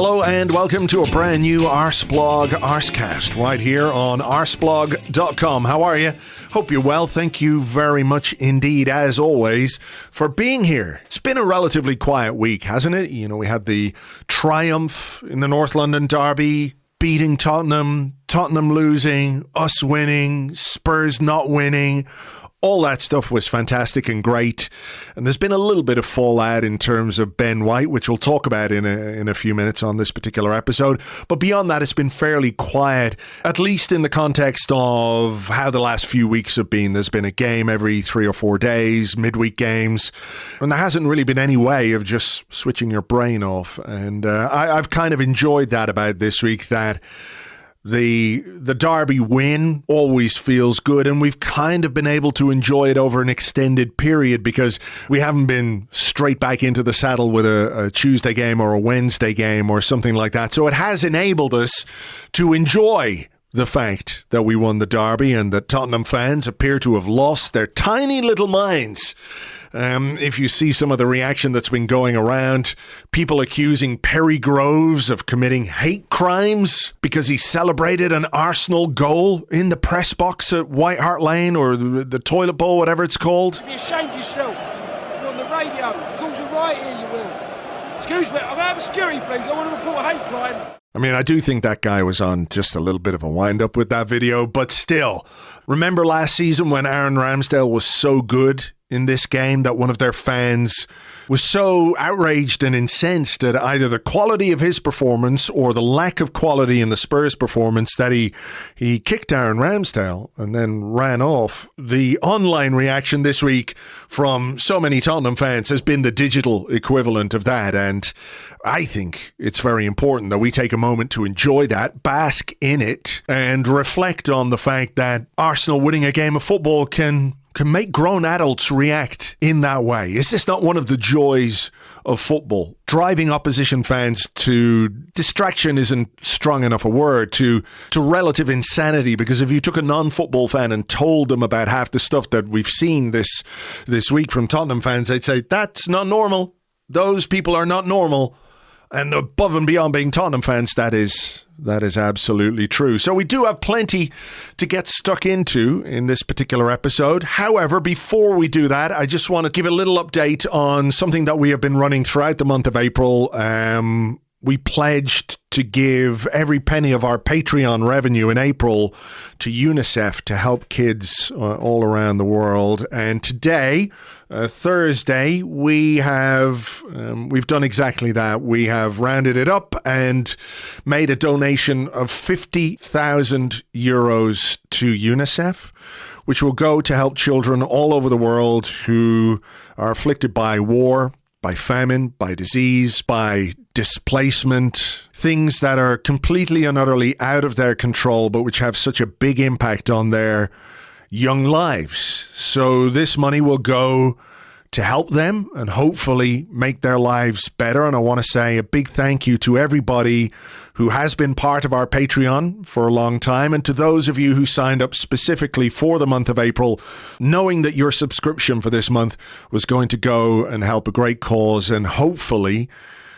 Hello and welcome to a brand new Arseblog Arsecast right here on arseblog.com. How are you? Hope you're well. Thank you very much indeed, as always, for being here. It's been a relatively quiet week, hasn't it? You know, we had the triumph in the North London derby, beating Tottenham, Tottenham losing, us winning, Spurs not winning. All that stuff was fantastic and great. And there's been a little bit of fallout in terms of Ben White, which we'll talk about in a few minutes on this particular episode. But beyond that, it's been fairly quiet, at least in the context of how the last few weeks have been. There's been a game every 3 or 4 days, midweek games. And there hasn't really been any way of just switching your brain off. And I've kind of enjoyed that about this week, that the derby win always feels good, and we've kind of been able to enjoy it over an extended period because we haven't been straight back into the saddle with a Tuesday game or a Wednesday game or something like that. So it has enabled us to enjoy the fact that we won the derby and that Tottenham fans appear to have lost their tiny little minds. If you see some of the reaction that's been going around, people accusing Perry Groves of committing hate crimes because he celebrated an Arsenal goal in the press box at White Hart Lane or the toilet bowl, whatever it's called. Be ashamed of yourself. You're on the radio. It calls you right here, you will. Excuse me, I'm going to have a scurry, please. I want to report a hate crime. I mean, I do think that guy was on just a little bit of a wind-up with that video, but still, remember last season when Aaron Ramsdale was so good in this game that one of their fans was so outraged and incensed at either the quality of his performance or the lack of quality in the Spurs performance that he kicked Aaron Ramsdale and then ran off. The online reaction this week from so many Tottenham fans has been the digital equivalent of that, and I think it's very important that we take a moment to enjoy that, bask in it, and reflect on the fact that Arsenal winning a game of football can make grown adults react in that way. Is this not one of the joys of football? Driving opposition fans to distraction isn't strong enough a word, to relative insanity, because if you took a non-football fan and told them about half the stuff that we've seen this week from Tottenham fans, they'd say, that's not normal. Those people are not normal. And above and beyond being Tottenham fans, that is absolutely true. So we do have plenty to get stuck into in this particular episode. However, before we do that, I just want to give a little update on something that we have been running throughout the month of April. We pledged to give every penny of our Patreon revenue in April to UNICEF to help kids all around the world. And today, Thursday, we've done exactly that. We have rounded it up and made a donation of 50,000 euros to UNICEF, which will go to help children all over the world who are afflicted by war, by famine, by disease, by displacement, things that are completely and utterly out of their control, but which have such a big impact on their young lives. So this money will go to help them and hopefully make their lives better. And I want to say a big thank you to everybody who has been part of our Patreon for a long time, and to those of you who signed up specifically for the month of April, knowing that your subscription for this month was going to go and help a great cause and hopefully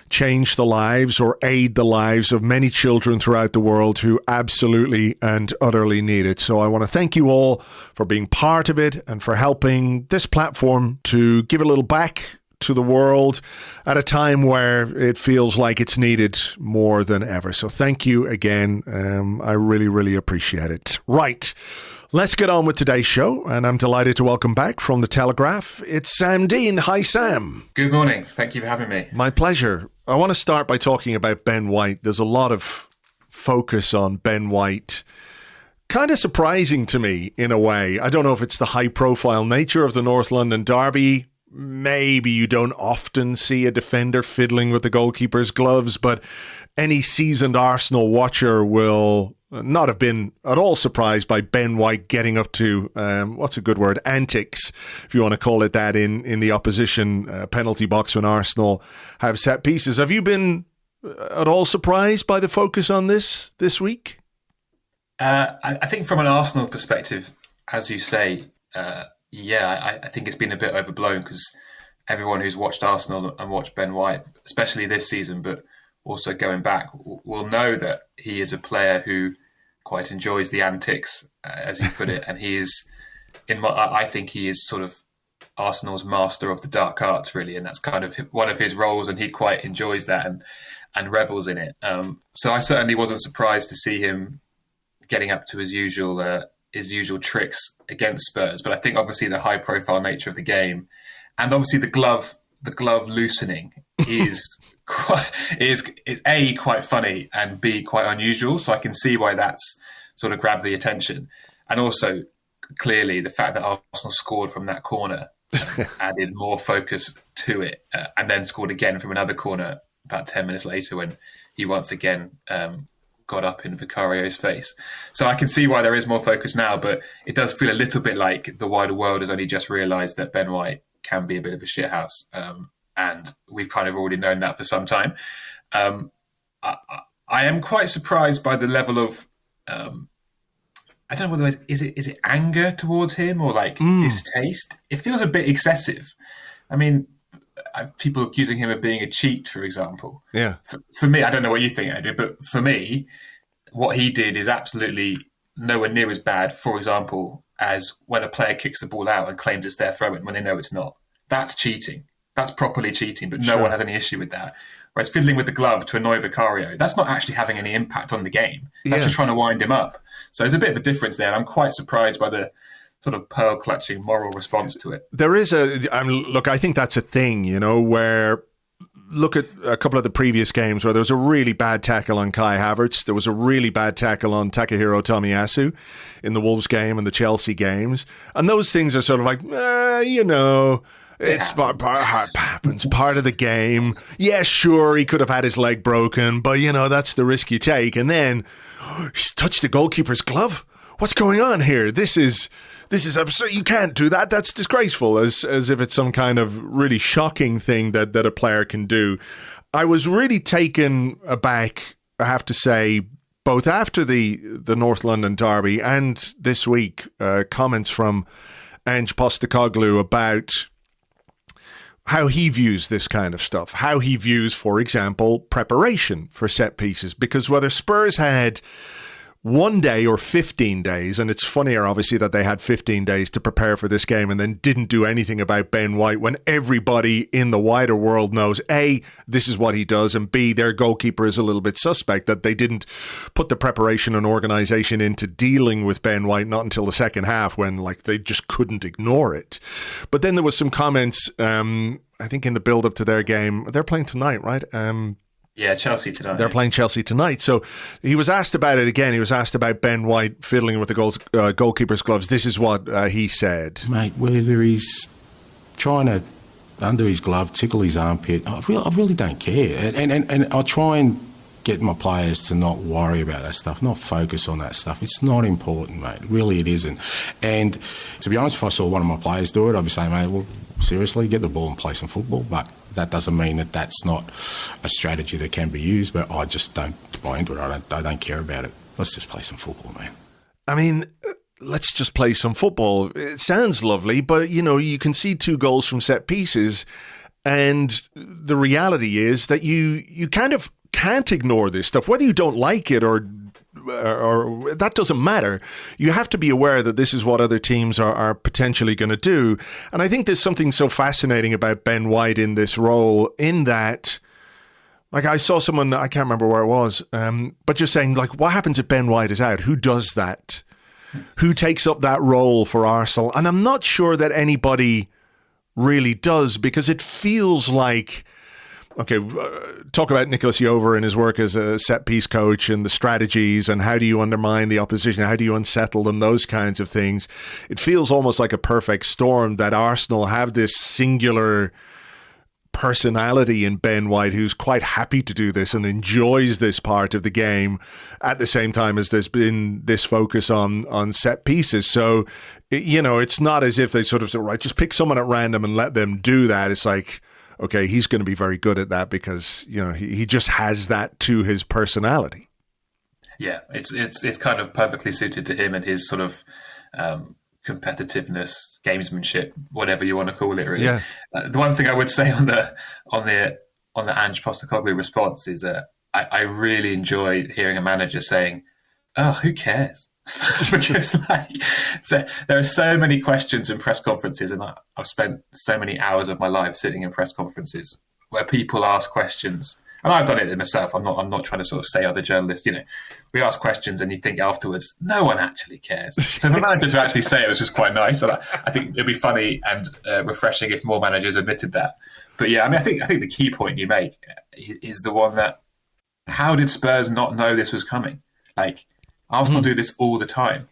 change the lives or aid the lives of many children throughout the world who absolutely and utterly need it. So I want to thank you all for being part of it and for helping this platform to give a little back to the world at a time where it feels like it's needed more than ever. So thank you again. I really, really appreciate it. Right. Let's get on with today's show, and I'm delighted to welcome back from The Telegraph, it's Sam Dean. Hi, Sam. Good morning. Thank you for having me. My pleasure. I want to start by talking about Ben White. There's a lot of focus on Ben White. Kind of surprising to me, in a way. I don't know if it's the high-profile nature of the North London derby. Maybe you don't often see a defender fiddling with the goalkeeper's gloves, but any seasoned Arsenal watcher will not have been at all surprised by Ben White getting up to, what's a good word, antics, if you want to call it that, in the opposition penalty box when Arsenal have set pieces. Have you been at all surprised by the focus on this week? I think from an Arsenal perspective, as you say, I think it's been a bit overblown because everyone who's watched Arsenal and watched Ben White, especially this season, but also going back will know that he is a player who quite enjoys the antics, as you put it, and he is I think he is sort of Arsenal's master of the dark arts, really, and that's kind of one of his roles, and he quite enjoys that and revels in it. So I certainly wasn't surprised to see him getting up to his usual tricks against Spurs. But I think obviously the high profile nature of the game, and obviously the glove loosening is A, quite funny, and B, quite unusual. So I can see why that's sort of grabbed the attention, and also clearly the fact that Arsenal scored from that corner added more focus to it, and then scored again from another corner about 10 minutes later when he once again got up in Vicario's face. So I can see why there is more focus now, but it does feel a little bit like the wider world has only just realised that Ben White can be a bit of a shithouse, and we've kind of already known that for some time. I am quite surprised by the level of I don't know whether is it anger towards him or like distaste. It feels a bit excessive. I mean, people accusing him of being a cheat, for example. Yeah. For me, I don't know what you think, Andrew, but for me, what he did is absolutely nowhere near as bad, for example, as when a player kicks the ball out and claims it's their throw-in when they know it's not. That's cheating. That's properly cheating, but no one has any issue with that. Whereas fiddling with the glove to annoy Vicario, that's not actually having any impact on the game. That's just trying to wind him up. So there's a bit of a difference there. And I'm quite surprised by the sort of pearl-clutching moral response to it. There is look, I think that's a thing, where look at a couple of the previous games where there was a really bad tackle on Kai Havertz. There was a really bad tackle on Takahiro Tomiyasu in the Wolves game and the Chelsea games. And those things are sort of like, it's happens, part of the game. Yeah, sure, he could have had his leg broken, but, that's the risk you take. And then he's touched the goalkeeper's glove. What's going on here? This is absurd. You can't do that. That's disgraceful, as if it's some kind of really shocking thing that a player can do. I was really taken aback, I have to say, both after the North London derby and this week, comments from Ange Postecoglou about how he views this kind of stuff, how he views, for example, preparation for set pieces. Because whether Spurs had 1 day or 15 days, and it's funnier, obviously, that they had 15 days to prepare for this game and then didn't do anything about Ben White when everybody in the wider world knows, A, this is what he does, and B, their goalkeeper is a little bit suspect, that they didn't put the preparation and organisation into dealing with Ben White, not until the second half when they just couldn't ignore it. But then there was some comments, I think in the build-up to their game, they're playing tonight, right? Yeah, Chelsea tonight. They're playing Chelsea tonight. So he was asked about it again. He was asked about Ben White fiddling with the goalkeeper's gloves. This is what he said. Mate, whether he's trying to undo his glove, tickle his armpit, I really don't care. And I try and get my players to not worry about that stuff, not focus on that stuff. It's not important, mate. Really, it isn't. And to be honest, if I saw one of my players do it, I'd be saying, mate, well, seriously, get the ball and play some football. But that doesn't mean that that's not a strategy that can be used, but I just don't buy into it. I don't care about it. Let's just play some football, man. I mean, let's just play some football. It sounds lovely, but, you can see 2 goals from set pieces, and the reality is that you kind of can't ignore this stuff, whether you don't like it or that doesn't matter. You have to be aware that this is what other teams are potentially going to do. And I think there's something so fascinating about Ben White in this role, in that, I saw someone, I can't remember where it was, but just saying, what happens if Ben White is out? Who does that? Who takes up that role for Arsenal? And I'm not sure that anybody really does, because it feels like, okay, talk about Nicolas Jover and his work as a set-piece coach and the strategies and how do you undermine the opposition, how do you unsettle them, those kinds of things. It feels almost like a perfect storm that Arsenal have this singular personality in Ben White who's quite happy to do this and enjoys this part of the game at the same time as there's been this focus on set pieces. So, it's not as if they sort of say, right, just pick someone at random and let them do that. It's like, okay, he's going to be very good at that because, he just has that to his personality. Yeah, it's kind of perfectly suited to him and his sort of competitiveness, gamesmanship, whatever you want to call it, really. Yeah. The one thing I would say on the Ange Postecoglou response is I really enjoy hearing a manager saying, "Oh, who cares?" Just because, there are so many questions in press conferences, and I've spent so many hours of my life sitting in press conferences where people ask questions, and I've done it myself. I'm not trying to sort of say other journalists. We ask questions, and you think afterwards, no one actually cares. So for a manager to actually say it was just quite nice, and I think it'd be funny and refreshing if more managers admitted that. But yeah, I mean, I think the key point you make is the one that, how did Spurs not know this was coming? Arsenal do this all the time.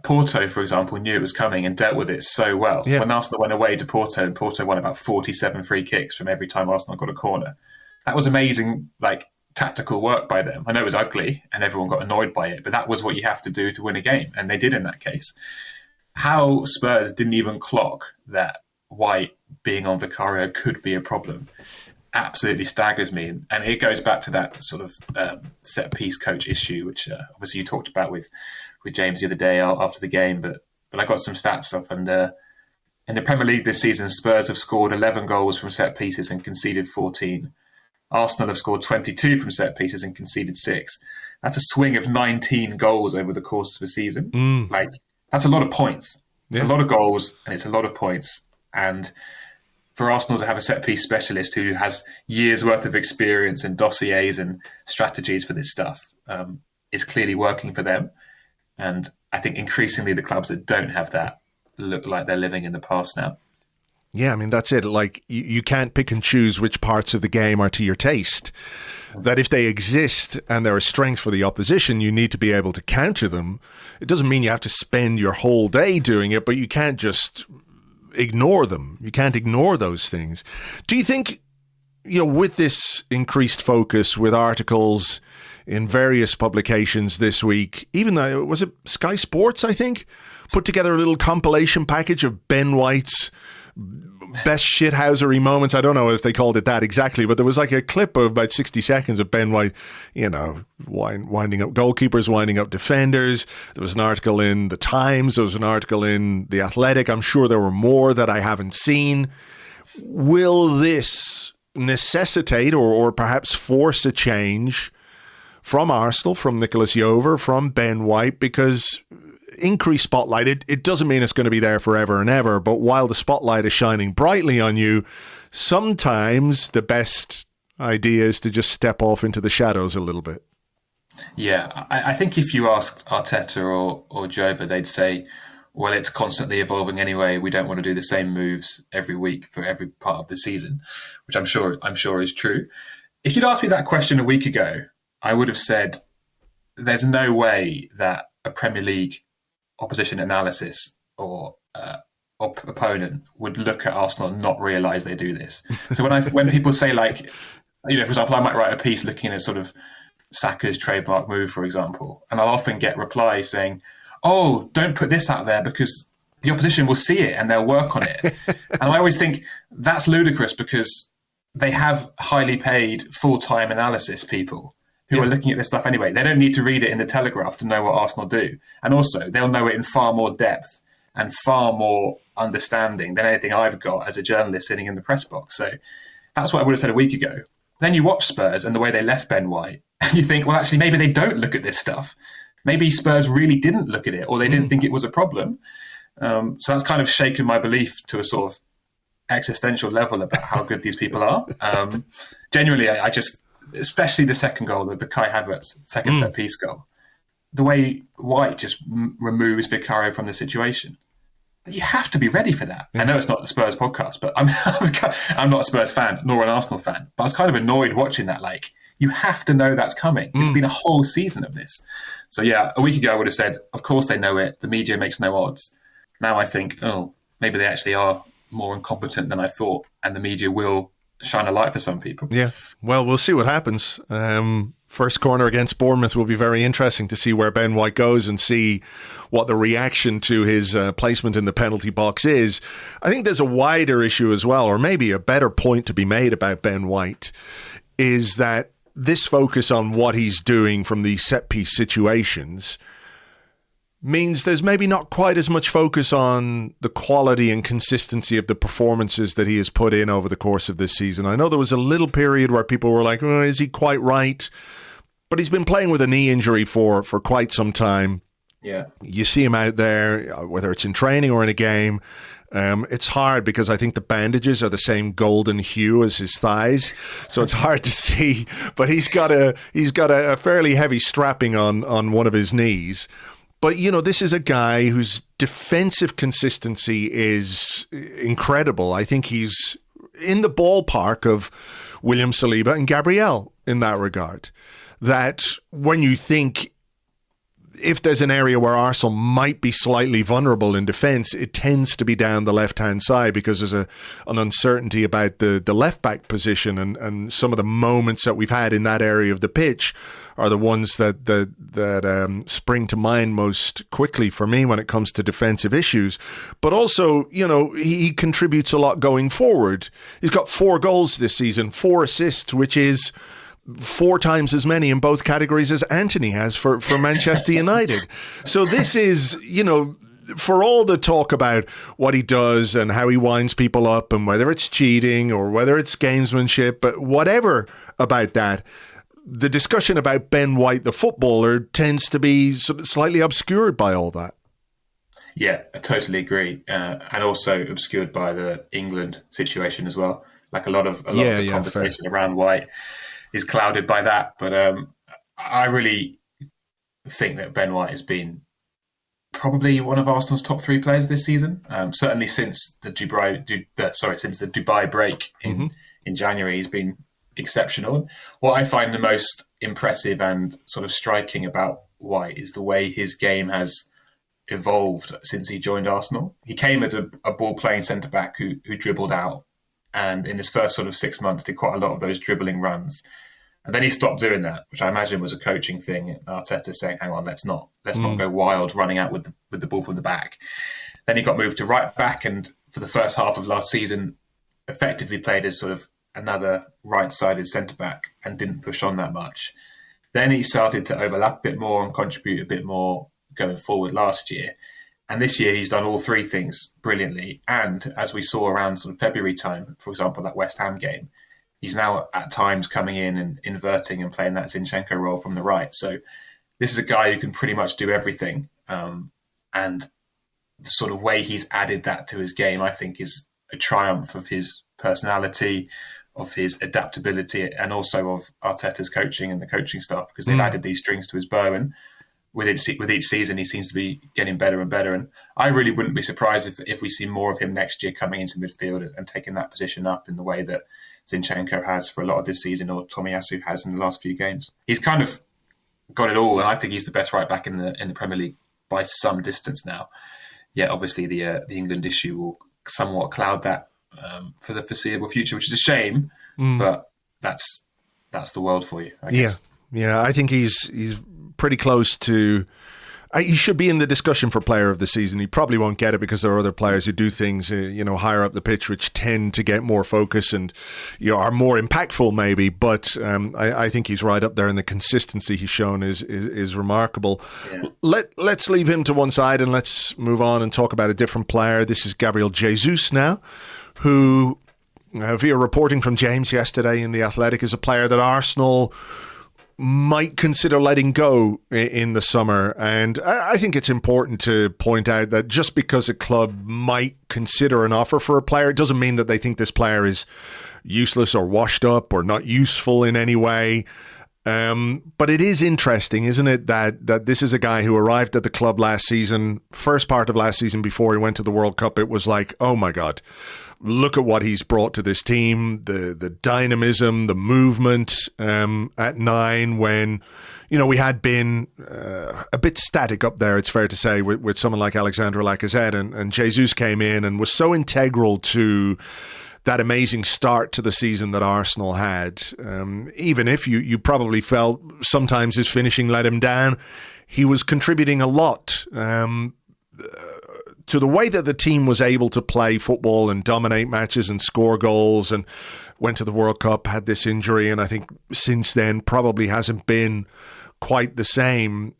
Porto, for example, knew it was coming and dealt with it so well. Yeah. When Arsenal went away to Porto, and Porto won about 47 free kicks from every time Arsenal got a corner. That was amazing, tactical work by them. I know it was ugly and everyone got annoyed by it, but that was what you have to do to win a game, and they did in that case. How Spurs didn't even clock that White being on Vicario could be a problem absolutely staggers me, and it goes back to that sort of set piece coach issue, which obviously you talked about with James the other day after the game. But I got some stats up, and in the Premier League this season, Spurs have scored 11 goals from set pieces and conceded 14. Arsenal have scored 22 from set pieces and conceded 6. That's a swing of 19 goals over the course of the season. That's a lot of points. It's a lot of goals, and it's a lot of points. And for Arsenal to have a set-piece specialist who has years' worth of experience and dossiers and strategies for this stuff is clearly working for them. And I think increasingly the clubs that don't have that look like they're living in the past now. Yeah, I mean, that's it. You can't pick and choose which parts of the game are to your taste. That if they exist and they're a strength for the opposition, you need to be able to counter them. It doesn't mean you have to spend your whole day doing it, but you can't just ignore them. You can't ignore those things. Do you think, with this increased focus, with articles in various publications this week, even though, was it Sky Sports, I think, put together a little compilation package of Ben White's best shithousery moments. I don't know if they called it that exactly, but there was a clip of about 60 seconds of Ben White, winding up goalkeepers, winding up defenders. There was an article in The Times. There was an article in The Athletic. I'm sure there were more that I haven't seen. Will this necessitate or perhaps force a change from Arsenal, from Nicolas Jover, from Ben White? Because increased spotlight, it doesn't mean it's going to be there forever and ever, but while the spotlight is shining brightly on you, sometimes the best idea is to just step off into the shadows a little bit. Yeah, I think if you asked Arteta or Jover, they'd say, well, it's constantly evolving anyway. We don't want to do the same moves every week for every part of the season, which I'm sure is true. If you'd asked me that question a week ago, I would have said there's no way that a Premier League opposition analysis or opponent would look at Arsenal and not realise they do this. So when people say for example, I might write a piece looking at sort of Saka's trademark move, for example, and I'll often get replies saying, "Oh, don't put this out there because the opposition will see it and they'll work on it." And I always think that's ludicrous because they have highly paid full-time analysis people who are looking at this stuff anyway. They don't need to read it in the Telegraph to know what Arsenal do. And also, they'll know it in far more depth and far more understanding than anything I've got as a journalist sitting in the press box. So that's what I would have said a week ago. Then you watch Spurs and the way they left Ben White, and you think, well, actually, maybe they don't look at this stuff. Maybe Spurs really didn't look at it, or they didn't think it was a problem. So that's kind of shaken my belief to a sort of existential level about how good these people are. Genuinely, I just... especially the second goal, the Kai Havertz second set-piece goal, the way White just removes Vicario from the situation. But you have to be ready for that. Yeah. I know it's not the Spurs podcast, but I'm not a Spurs fan, nor an Arsenal fan. But I was kind of annoyed watching that. You have to know that's coming. It's been a whole season of this. So yeah, a week ago I would have said, of course they know it. The media makes no odds. Now I think, oh, maybe they actually are more incompetent than I thought, and the media will shine a light for some people. Yeah, well, we'll see what happens. First corner against Bournemouth will be very interesting to see where Ben White goes and see what the reaction to his placement in the penalty box is. I think there's a wider issue as well, or maybe a better point to be made about Ben White, is that this focus on what he's doing from these set-piece situations means there's maybe not quite as much focus on the quality and consistency of the performances that he has put in over the course of this season. I know there was a little period where people were like, oh, is he quite right? But he's been playing with a knee injury for quite some time. Yeah. You see him out there, whether it's in training or in a game. It's hard because I think the bandages are the same golden hue as his thighs, so it's hard to see. But he's got a fairly heavy strapping on one of his knees. But, you know, this is a guy whose defensive consistency is incredible. I think he's in the ballpark of William Saliba and Gabriel in that regard. That when you think if there's an area where Arsenal might be slightly vulnerable in defence, it tends to be down the left-hand side because there's an uncertainty about the left-back position, and some of the moments that we've had in that area of the pitch are the ones that spring to mind most quickly for me when it comes to defensive issues. But also, you know, he contributes a lot going forward. He's got 4 goals this season, 4 assists, which is 4 times as many in both categories as Anthony has for Manchester United. So this is, you know, for all the talk about what he does and how he winds people up and whether it's cheating or whether it's gamesmanship, but whatever about that, the discussion about Ben White, the footballer, tends to be sort of slightly obscured by all that. Yeah, I totally agree. And also obscured by the England situation as well. Like a lot of the conversation around White is clouded by that. But I really think that Ben White has been probably one of Arsenal's top 3 players this season. Certainly since the Dubai break in January, he's been exceptional. What I find the most impressive and sort of striking about White is the way his game has evolved since he joined Arsenal. He came as a ball-playing centre-back who dribbled out, and in his first sort of 6 months did quite a lot of those dribbling runs. And then he stopped doing that, which I imagine was a coaching thing. Arteta saying, hang on, let's not go wild running out with the ball from the back. Then he got moved to right back, and for the first half of last season effectively played as sort of another right-sided centre-back and didn't push on that much. Then he started to overlap a bit more and contribute a bit more going forward last year. And this year he's done all 3 things brilliantly. And as we saw around sort of February time, for example, that West Ham game, he's now at times coming in and inverting and playing that Zinchenko role from the right. So this is a guy who can pretty much do everything. And the sort of way he's added that to his game, I think, is a triumph of his personality, of his adaptability, and also of Arteta's coaching and the coaching staff, because they've added these strings to his bow. And with each season, he seems to be getting better and better. And I really wouldn't be surprised if we see more of him next year coming into midfield and taking that position up in the way that Zinchenko has for a lot of this season, or Tomiyasu has in the last few games. He's kind of got it all, and I think he's the best right back in the Premier League by some distance now. Yeah, obviously the England issue will somewhat cloud that for the foreseeable future, which is a shame, but that's the world for you, I guess. Yeah, I think he's pretty close to... He should be in the discussion for player of the season. He probably won't get it because there are other players who do things, higher up the pitch, which tend to get more focus and are more impactful, maybe. But I think he's right up there, and the consistency he's shown is remarkable. Yeah. Let's leave him to one side and let's move on and talk about a different player. This is Gabriel Jesus now, who, via reporting from James yesterday in The Athletic, is a player that Arsenal might consider letting go in the summer. And I think it's important to point out that just because a club might consider an offer for a player, it doesn't mean that they think this player is useless or washed up or not useful in any way. But it is interesting, isn't it, that this is a guy who arrived at the club last season, first part of last season before he went to the World Cup. It was like, oh my God, look at what he's brought to this team, the dynamism, the movement at 9 when, we had been a bit static up there, it's fair to say, with someone like Alexandre Lacazette, and Jesus came in and was so integral to that amazing start to the season that Arsenal had. Even if you probably felt sometimes his finishing let him down, he was contributing a lot to the way that the team was able to play football and dominate matches and score goals, and went to the World Cup, had this injury, and I think since then probably hasn't been quite the same.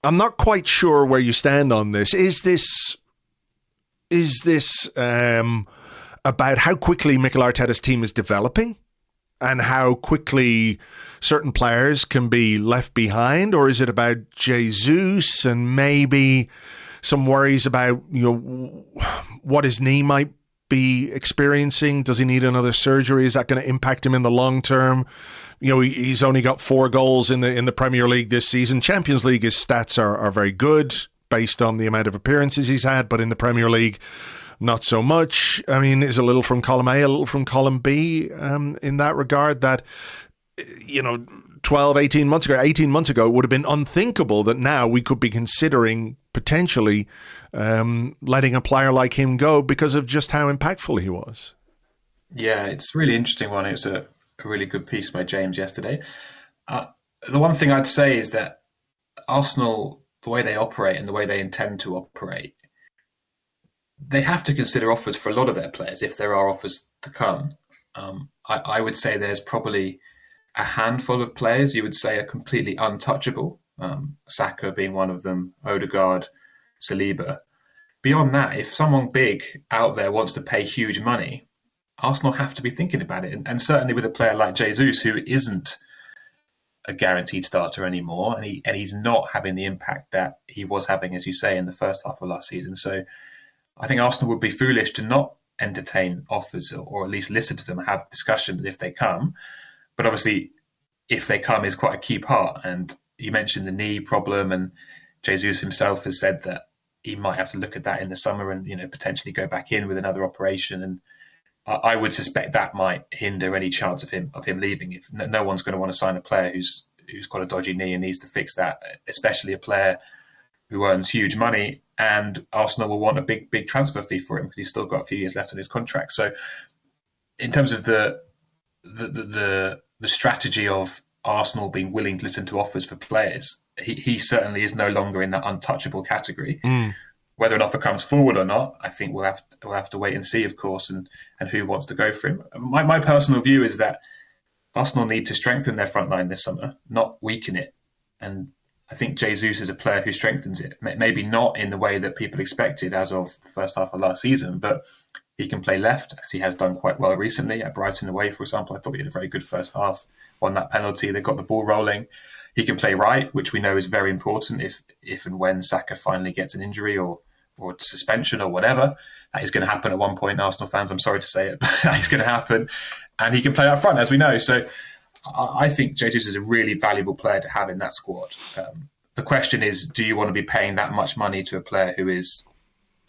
I'm not quite sure where you stand on this. Is this about how quickly Mikel Arteta's team is developing and how quickly certain players can be left behind? Or is it about Jesus and maybe some worries about, what his knee might be experiencing? Does he need another surgery? Is that going to impact him in the long term? He's only got 4 goals in the Premier League this season. Champions League, his stats are very good based on the amount of appearances he's had, but in the Premier League, not so much. I mean, is a little from column A, a little from column B in that regard, that, 18 months ago, it would have been unthinkable that now we could be considering potentially letting a player like him go because of just how impactful he was. Yeah, it's a really interesting one. It was a really good piece by James yesterday. The one thing I'd say is that Arsenal, the way they operate and the way they intend to operate, they have to consider offers for a lot of their players if there are offers to come. I would say there's probably a handful of players you would say are completely untouchable. Saka being one of them, Odegaard, Saliba. Beyond that, if someone big out there wants to pay huge money, Arsenal have to be thinking about it. And certainly with a player like Jesus, who isn't a guaranteed starter anymore, and he's not having the impact that he was having, as you say, in the first half of last season. So I think Arsenal would be foolish to not entertain offers or at least listen to them, have discussions if they come. But obviously, if they come is quite a key part. And you mentioned the knee problem, and Jesus himself has said that he might have to look at that in the summer and potentially go back in with another operation. And I would suspect that might hinder any chance of him leaving. If no one's going to want to sign a player who's got a dodgy knee and needs to fix that, especially a player who earns huge money. And Arsenal will want a big transfer fee for him because he's still got a few years left on his contract. So, in terms of the strategy of Arsenal being willing to listen to offers for players, he certainly is no longer in that untouchable category. Whether an offer comes forward or not, I think we'll have to wait and see, of course, and who wants to go for him. My personal view is that Arsenal need to strengthen their front line this summer, not weaken it. And I think Jesus is a player who strengthens it. Maybe not in the way that people expected as of the first half of last season, but he can play left, as he has done quite well recently at Brighton away, for example. I thought he had a very good first half, won that penalty. They got the ball rolling. He can play right, which we know is very important if and when Saka finally gets an injury or suspension or whatever. That is going to happen at one point, Arsenal fans. I'm sorry to say it, but that is going to happen. And he can play up front, as we know. So I think Jesus is a really valuable player to have in that squad. The question is, do you want to be paying that much money to a player who is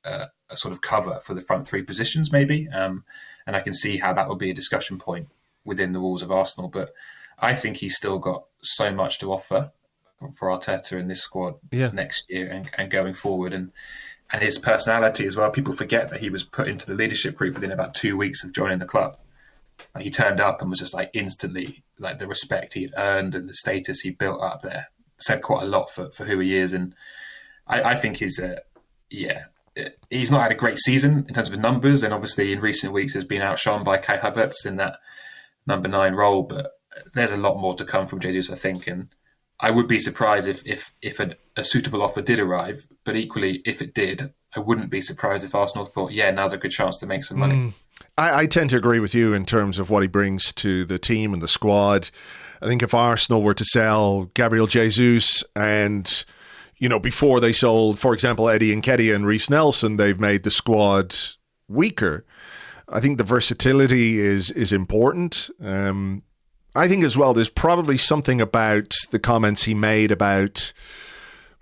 a sort of cover for the front 3 positions, maybe? And I can see how that will be a discussion point within the walls of Arsenal. But I think he's still got so much to offer for Arteta in this squad next year and going forward. And his personality as well. People forget that he was put into the leadership group within about 2 weeks of joining the club. And he turned up and was just instantly, the respect he had earned and the status he built up there said quite a lot for who he is. And I think he's not had a great season in terms of numbers, and obviously in recent weeks has been outshone by Kai Havertz in that number 9 role. But there's a lot more to come from Jesus, I think, and I would be surprised if a suitable offer did arrive. But equally, if it did, I wouldn't be surprised if Arsenal thought, now's a good chance to make some money. I tend to agree with you in terms of what he brings to the team and the squad. I think if Arsenal were to sell Gabriel Jesus and, before they sold, for example, Eddie Nketiah and Reece Nelson, they've made the squad weaker. I think the versatility is important. I think as well, there's probably something about the comments he made about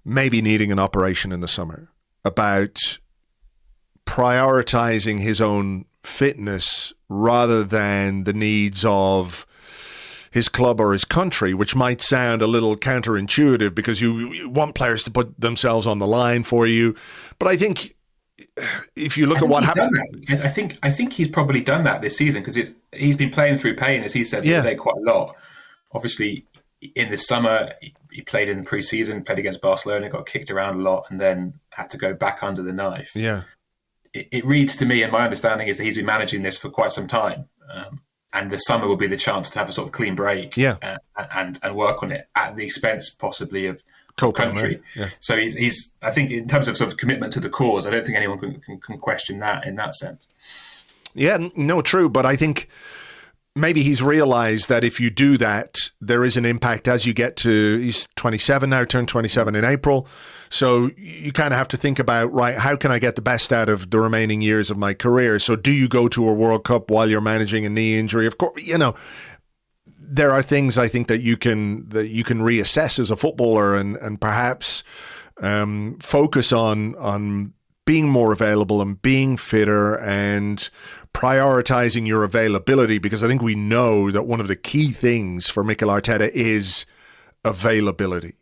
maybe needing an operation in the summer, about prioritizing his own fitness rather than the needs of his club or his country, which might sound a little counterintuitive because you want players to put themselves on the line for you. But I think if you look at what happened, I think he's probably done that this season because he's been playing through pain, as he said today, quite a lot. Obviously, in the summer, he played in pre-season, played against Barcelona, got kicked around a lot, and then had to go back under the knife. Yeah, it reads to me, and my understanding is that he's been managing this for quite some time. And the summer will be the chance to have a sort of clean break and work on it at the expense possibly of country. Yeah. So he's I think in terms of sort of commitment to the cause, I don't think anyone can question that in that sense. Yeah, no, true. But I think maybe he's realized that if you do that, there is an impact as you get to, he's 27 now, turned 27 in April. So you kind of have to think about, right, how can I get the best out of the remaining years of my career? So do you go to a World Cup while you're managing a knee injury? Of course, there are things I think that you can reassess as a footballer and perhaps focus on being more available and being fitter and prioritizing your availability, because I think we know that one of the key things for Mikel Arteta is availability.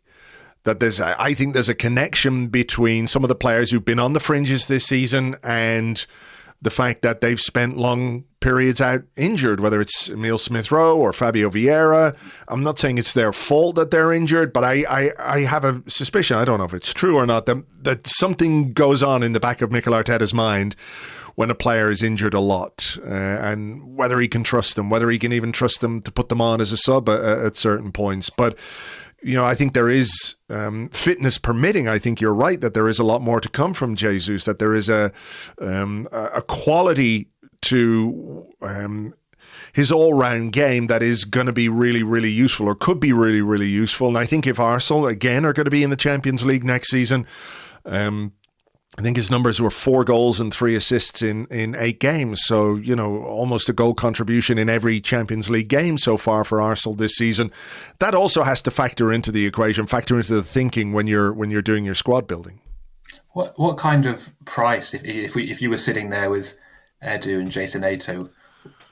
That I think there's a connection between some of the players who've been on the fringes this season and the fact that they've spent long periods out injured, whether it's Emile Smith-Rowe or Fabio Vieira. I'm not saying it's their fault that they're injured, but I have a suspicion, I don't know if it's true or not, that something goes on in the back of Mikel Arteta's mind when a player is injured a lot, and whether he can trust them, whether he can even trust them to put them on as a sub at certain points. But I think there is, fitness permitting, I think you're right that there is a lot more to come from Jesus, that there is a quality to his all-round game that is going to be really, really useful, or could be really, really useful. And I think if Arsenal, again, are going to be in the Champions League next season, I think his numbers were 4 goals and 3 assists in 8 games. So, almost a goal contribution in every Champions League game so far for Arsenal this season. That also has to factor into the equation, factor into the thinking when you're doing your squad building. What kind of price, if you were sitting there with Edu and Jason Ato,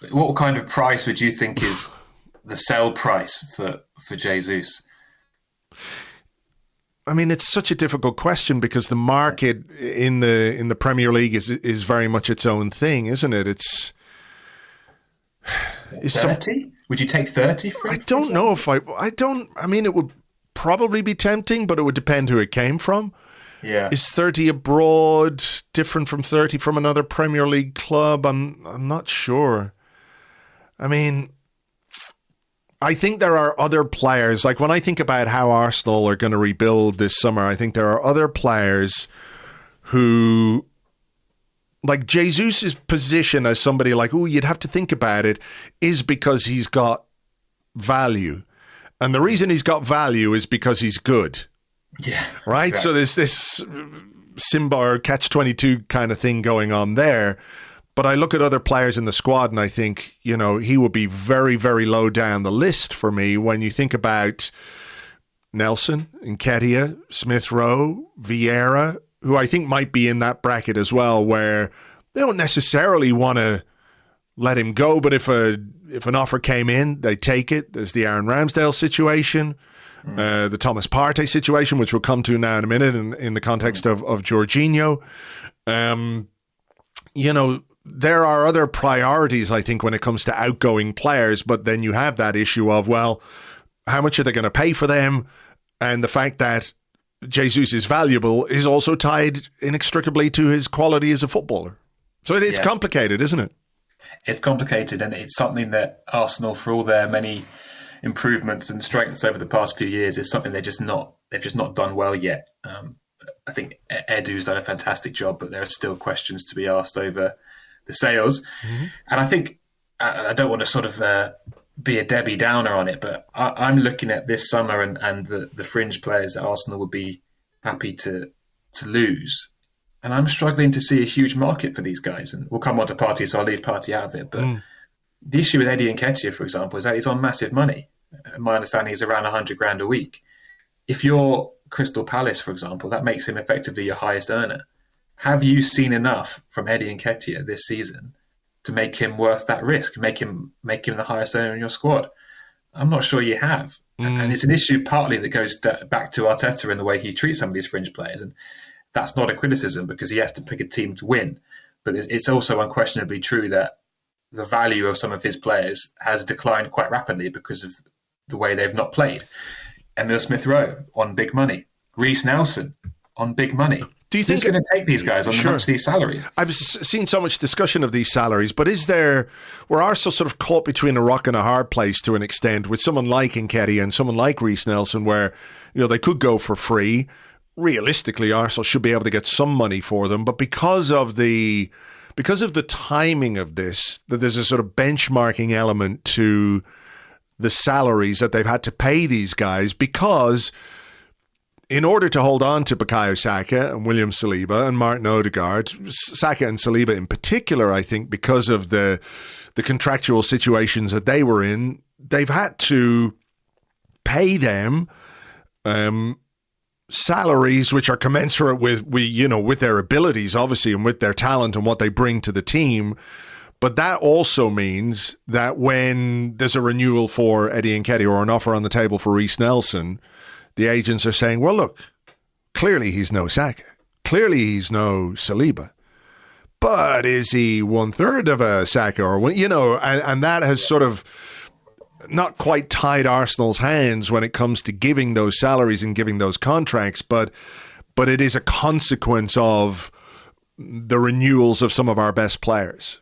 what kind of price would you think is the sell price for Jesus? I mean, it's such a difficult question because the market in the Premier League is very much its own thing, isn't it? It's 30? Would you take 30 for it? I don't know if I don't. I mean, it would probably be tempting, but it would depend who it came from. Yeah. Is 30 abroad different from 30 from another Premier League club? I'm not sure. I mean, I think there are other players, like when I think about how Arsenal are going to rebuild this summer, I think there are other players who, like Jesus' position as somebody like, you'd have to think about it, is because he's got value. And the reason he's got value is because he's good. Yeah. Right? Exactly. So there's this Simba or catch-22 kind of thing going on there. But I look at other players in the squad and I think, he would be very, very low down the list for me when you think about Nelson, Nketiah, Smith-Rowe, Vieira, who I think might be in that bracket as well, where they don't necessarily want to let him go, but if an offer came in, they take it. There's the Aaron Ramsdale situation, the Thomas Partey situation, which we'll come to now in a minute in the context of Jorginho. There are other priorities, I think, when it comes to outgoing players, but then you have that issue of, well, how much are they going to pay for them? And the fact that Jesus is valuable is also tied inextricably to his quality as a footballer. So it's complicated, isn't it? It's complicated, and it's something that Arsenal, for all their many improvements and strengths over the past few years, is something they've just not done well yet. I think Edu's done a fantastic job, but there are still questions to be asked over the sales. Mm-hmm. And I think, I don't want to sort of be a Debbie Downer on it, but I'm looking at this summer and the fringe players that Arsenal would be happy to lose. And I'm struggling to see a huge market for these guys. And we'll come on to Partey, so I'll leave Partey out of it. But the issue with Eddie Nketiah, for example, is that he's on massive money. My understanding is around 100 grand a week. If you're Crystal Palace, for example, that makes him effectively your highest earner. Have you seen enough from Eddie Nketiah this season to make him worth that risk, make him the highest earner in your squad? I'm not sure you have. And it's an issue partly that goes back to Arteta and the way he treats some of these fringe players. And that's not a criticism because he has to pick a team to win. But it's also unquestionably true that the value of some of his players has declined quite rapidly because of the way they've not played. Emile Smith-Rowe on big money. Reece Nelson on big money. Do you think who's going to take these guys on amongst these salaries? I've seen so much discussion of these salaries, but were Arsenal sort of caught between a rock and a hard place to an extent with someone like Nketiah and someone like Reece Nelson, where they could go for free? Realistically, Arsenal should be able to get some money for them, but because of the timing of this, that there's a sort of benchmarking element to the salaries that they've had to pay these guys, because in order to hold on to Bukayo Saka and William Saliba and Martin Odegaard, Saka and Saliba in particular, I think because of the contractual situations that they were in, they've had to pay them salaries which are commensurate with their abilities, obviously, and with their talent and what they bring to the team. But that also means that when there's a renewal for Eddie Nketiah or an offer on the table for Reece Nelson, the agents are saying, well, look, clearly he's no Saka. Clearly he's no Saliba. But is he 1/3 of a Saka? And that has sort of not quite tied Arsenal's hands when it comes to giving those salaries and giving those contracts, but it is a consequence of the renewals of some of our best players.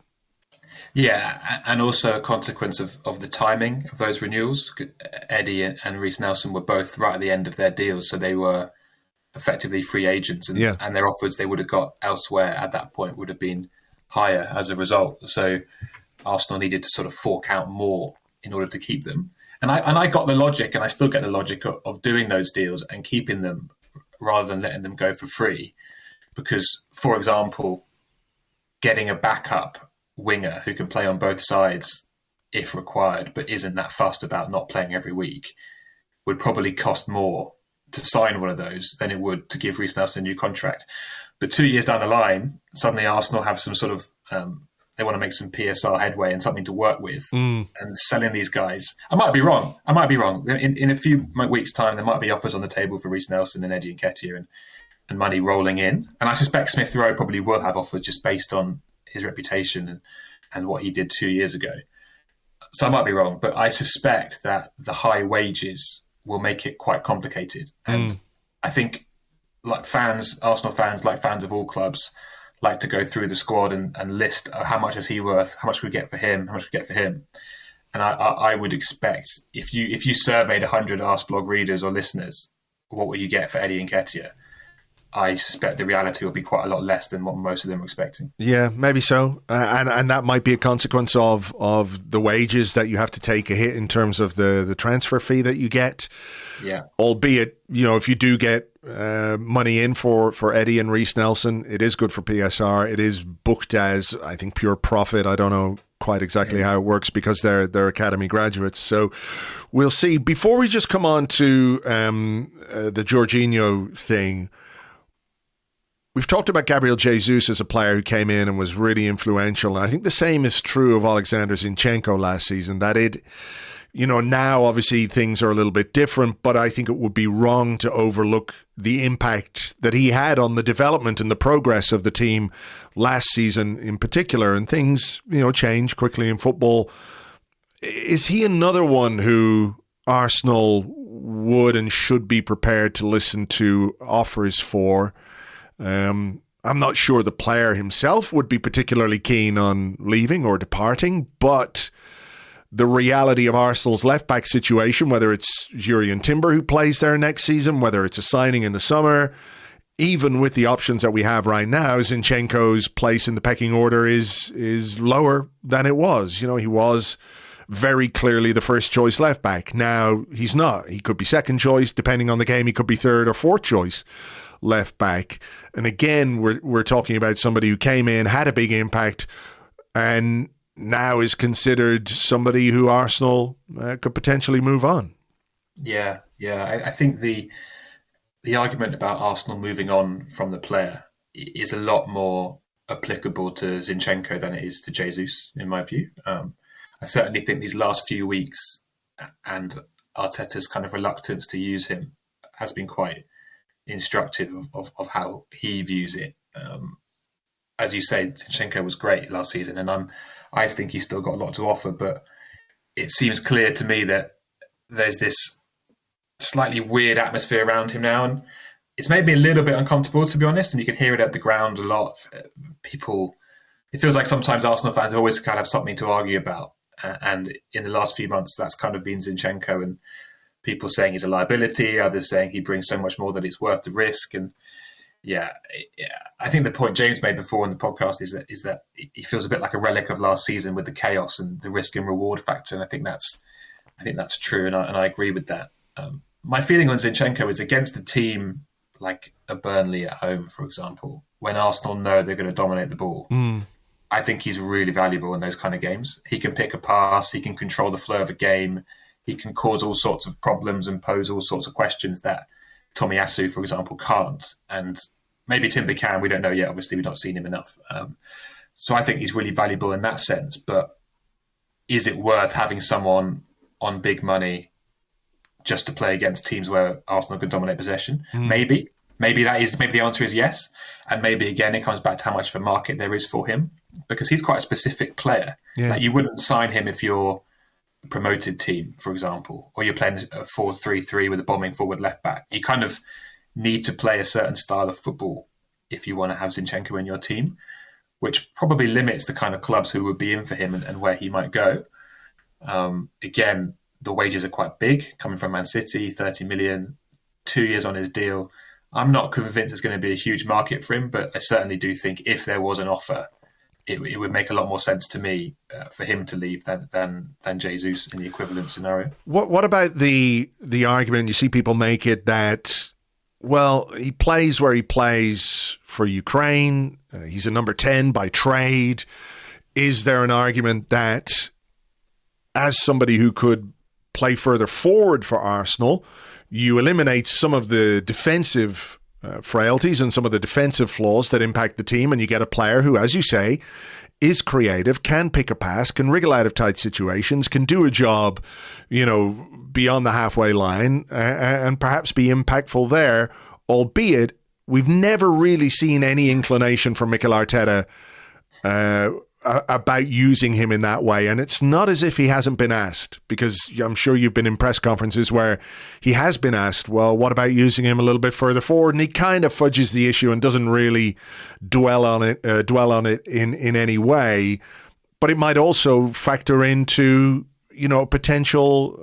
Yeah, and also a consequence of the timing of those renewals. Eddie and Reece Nelson were both right at the end of their deals, so they were effectively free agents, and their offers they would have got elsewhere at that point would have been higher as a result. So Arsenal needed to sort of fork out more in order to keep them. And I got the logic, and I still get the logic of doing those deals and keeping them rather than letting them go for free. Because, for example, getting a backup winger who can play on both sides if required, but isn't that fussed about not playing every week, would probably cost more to sign one of those than it would to give Reece Nelson a new contract. But 2 years down the line, suddenly Arsenal have some sort of they want to make some PSR headway and something to work with, and selling these guys. I might be wrong. In a few weeks' time, there might be offers on the table for Reece Nelson and Eddie Nketiah and money rolling in. And I suspect Smith Rowe probably will have offers just based on his reputation and what he did 2 years ago. So I might be wrong, but I suspect that the high wages will make it quite complicated. And I think Arsenal fans, like fans of all clubs, like to go through the squad and list how much is he worth, how much we get for him, how much we get for him. And I would expect if you surveyed 100 Arseblog readers or listeners, what will you get for Eddie Nketiah? I suspect the reality will be quite a lot less than what most of them are expecting. Yeah, maybe so. And that might be a consequence of the wages that you have to take a hit in terms of the transfer fee that you get. Yeah. Albeit, if you do get money in for Eddie and Reece Nelson, it is good for PSR. It is booked as, I think, pure profit. I don't know quite exactly how it works because they're academy graduates. So we'll see. Before we just come on to the Jorginho thing, we've talked about Gabriel Jesus as a player who came in and was really influential. And I think the same is true of Alexander Zinchenko last season, that now obviously things are a little bit different, but I think it would be wrong to overlook the impact that he had on the development and the progress of the team last season in particular. And things, change quickly in football. Is he another one who Arsenal would and should be prepared to listen to offers for? I'm not sure the player himself would be particularly keen on leaving or departing, but the reality of Arsenal's left-back situation, whether it's Jurriën Timber who plays there next season, whether it's a signing in the summer, even with the options that we have right now, Zinchenko's place in the pecking order is lower than it was. He was very clearly the first choice left-back. Now he's not. He could be second choice, depending on the game. He could be third or fourth choice left back. And again, we're talking about somebody who came in, had a big impact, and now is considered somebody who Arsenal could potentially move on. Yeah. I think the argument about Arsenal moving on from the player is a lot more applicable to Zinchenko than it is to Jesus, in my view. I certainly think these last few weeks and Arteta's kind of reluctance to use him has been quite instructive of how he views it. As you say, Zinchenko was great last season, and I think he's still got a lot to offer, but it seems clear to me that there's this slightly weird atmosphere around him now, and it's made me a little bit uncomfortable, to be honest, and you can hear it at the ground a lot. People, it feels like sometimes Arsenal fans always kind of have something to argue about. And in the last few months, that's kind of been Zinchenko, and people saying he's a liability, others saying he brings so much more that it's worth the risk. And yeah, I think the point James made before in the podcast is that he feels a bit like a relic of last season with the chaos and the risk and reward factor. And I think that's true, and I agree with that. My feeling on Zinchenko is against a team like a Burnley at home, for example, when Arsenal know they're going to dominate the ball. I think he's really valuable in those kind of games. He can pick a pass, he can control the flow of a game, he can cause all sorts of problems and pose all sorts of questions that Tomiyasu, for example, can't. And maybe Timber can, we don't know yet. Obviously, we've not seen him enough. So I think he's really valuable in that sense. But is it worth having someone on big money just to play against teams where Arsenal could dominate possession? Maybe the answer is yes. And maybe again, it comes back to how much of a market there is for him, because he's quite a specific player. Yeah. Like, you wouldn't sign him if you're a promoted team, for example, or you're playing a 4-3-3 with a bombing forward left back. You kind of need to play a certain style of football if you want to have Zinchenko in your team, which probably limits the kind of clubs who would be in for him and where he might go. Again, the wages are quite big, coming from Man City, 30 million, 2 years on his deal. I'm not convinced it's going to be a huge market for him, but I certainly do think if there was an offer, it would make a lot more sense to me for him to leave than Jesus in the equivalent scenario. What about the argument, you see people make it that, well, he plays where he plays for Ukraine, he's a number 10 by trade. Is there an argument that as somebody who could play further forward for Arsenal, you eliminate some of the defensive frailties and some of the defensive flaws that impact the team, and you get a player who, as you say, is creative, can pick a pass, can wriggle out of tight situations, can do a job, beyond the halfway line, and perhaps be impactful there, albeit we've never really seen any inclination from Mikel Arteta about using him in that way. And it's not as if he hasn't been asked, because I'm sure you've been in press conferences where he has been asked, well, what about using him a little bit further forward? And he kind of fudges the issue and doesn't really dwell on it in any way. But it might also factor into, a potential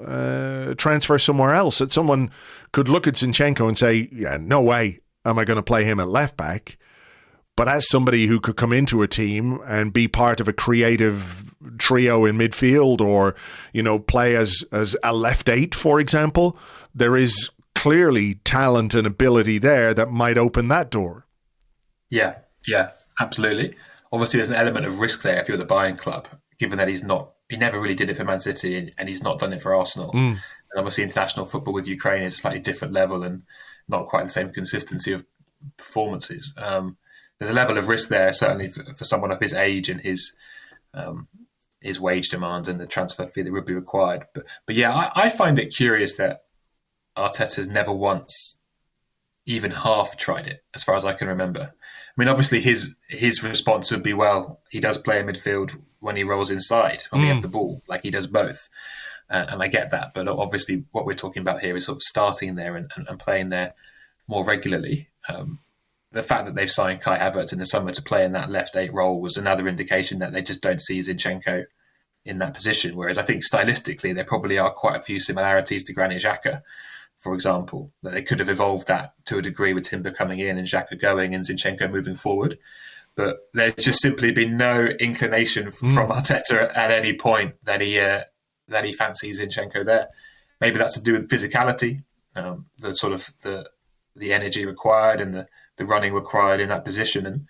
transfer somewhere else, that someone could look at Zinchenko and say, yeah, no way am I going to play him at left back. But as somebody who could come into a team and be part of a creative trio in midfield, or, play as a left 8, for example, there is clearly talent and ability there that might open that door. Yeah, absolutely. Obviously, there's an element of risk there if you're the buying club, given that he never really did it for Man City and he's not done it for Arsenal. And obviously, international football with Ukraine is a slightly different level and not quite the same consistency of performances. There's a level of risk there, certainly for someone of his age and his wage demands and the transfer fee that would be required. But yeah, I find it curious that Arteta's never once even half tried it, as far as I can remember. I mean, obviously his response would be, well, he does play in midfield when he rolls inside, when we have the ball, like he does both. And I get that. But obviously what we're talking about here is sort of starting there and playing there more regularly. The fact that they've signed Kai Havertz in the summer to play in that left 8 role was another indication that they just don't see Zinchenko in that position. Whereas I think stylistically, there probably are quite a few similarities to Granit Xhaka, for example, that they could have evolved that to a degree with Timber coming in and Xhaka going and Zinchenko moving forward. But there's just simply been no inclination from Arteta at any point that he fancies Zinchenko there. Maybe that's to do with physicality, the energy required and the running required in that position. And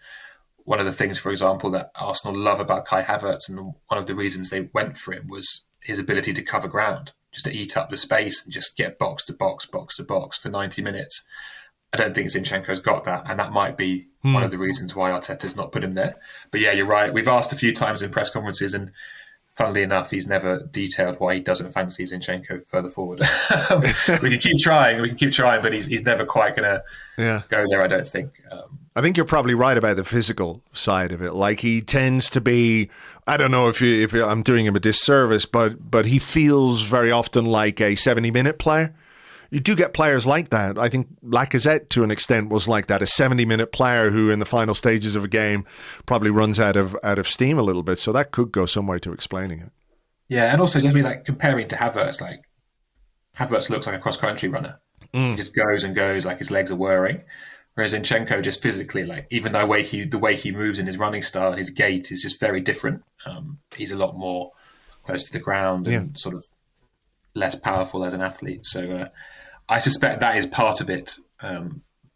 one of the things, for example, that Arsenal love about Kai Havertz, and one of the reasons they went for him, was his ability to cover ground, just to eat up the space and just get box to box for 90 minutes. I don't think Zinchenko's got that, and that might be one of the reasons why Arteta's not put him there. But yeah, you're right. We've asked a few times in press conferences, and funnily enough, he's never detailed why he doesn't fancy Zinchenko further forward. We can keep trying, but he's never quite going to go there, I don't think. I think you're probably right about the physical side of it. Like, he tends to be, I don't know if I'm doing him a disservice, but he feels very often like a 70-minute player. you do get players like that. I think Lacazette, to an extent, was like that, a 70-minute player who in the final stages of a game probably runs out of steam a little bit. So that could go some way to explaining it. Yeah, and also just be like comparing to Havertz, like Havertz looks like a cross-country runner. He just goes and goes, like his legs are whirring. Whereas Zinchenko just physically, like even the way he moves in his running style, his gait is just very different. He's a lot more close to the ground and sort of less powerful as an athlete. So I suspect that is part of it,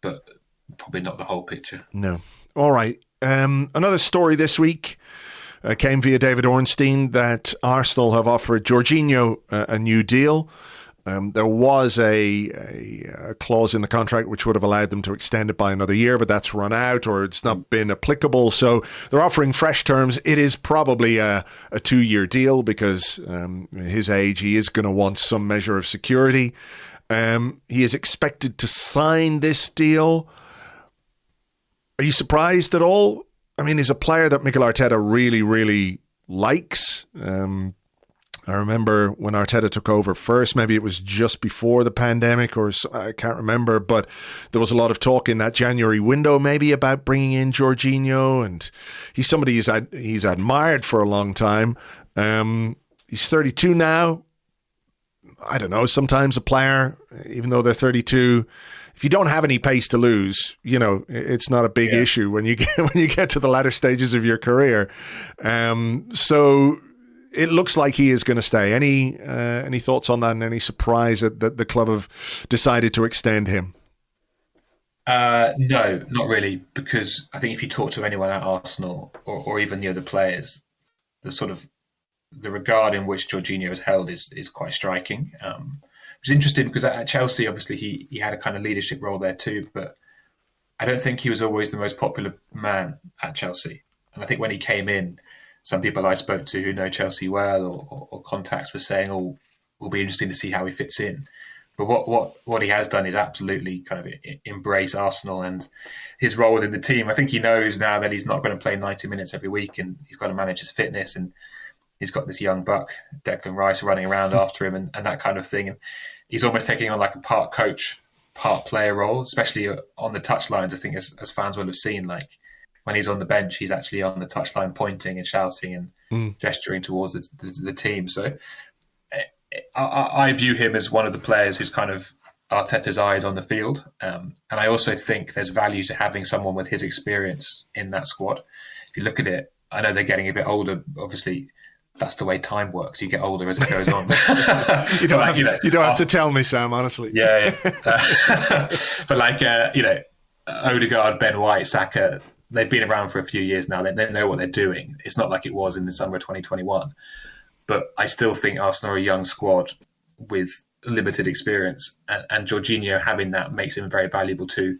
but probably not the whole picture. No. All right. Another story this week came via David Ornstein that Arsenal have offered Jorginho a new deal. There was a clause in the contract which would have allowed them to extend it by another year, but that's run out or it's not been applicable. So they're offering fresh terms. It is probably a 2-year deal because his age, he is going to want some measure of security. He is expected to sign this deal. Are you surprised at all? I mean, he's a player that Mikel Arteta really, really likes. I remember when Arteta took over first, maybe it was just before the pandemic or I can't remember, but there was a lot of talk in that January window maybe about bringing in Jorginho, and he's somebody he's admired for a long time. He's 32 now. I don't know, sometimes a player, even though they're 32, if you don't have any pace to lose, you know, it's not a big issue when you get to the latter stages of your career. So it looks like he is going to stay. Any thoughts on that and any surprise that the club have decided to extend him? No, not really, because I think if you talk to anyone at Arsenal or even the other players, the regard in which Jorginho is held is quite striking. Which is interesting because at Chelsea, obviously, he had a kind of leadership role there too, but I don't think he was always the most popular man at Chelsea. And I think when he came in, some people I spoke to who know Chelsea well or contacts were saying, "Oh, it'll be interesting to see how he fits in." But what he has done is absolutely kind of embrace Arsenal and his role within the team. I think he knows now that he's not going to play 90 minutes every week, and he's got to manage his fitness. And he's got this young buck, Declan Rice, running around after him and that kind of thing. And he's almost taking on like a part coach, part player role, especially on the touchlines. I think as fans will have seen, like, when he's on the bench, he's actually on the touchline pointing and shouting and gesturing towards the team. So I view him as one of the players who's kind of Arteta's eyes on the field. And I also think there's value to having someone with his experience in that squad. If you look at it, I know they're getting a bit older. Obviously, that's the way time works. You get older as it goes on. You don't have to tell me, Sam, honestly. Yeah. But Odegaard, Ben White, Saka, they've been around for a few years now. They know what they're doing. It's not like it was in the summer of 2021. But I still think Arsenal are a young squad with limited experience. And Jorginho having that makes him very valuable too,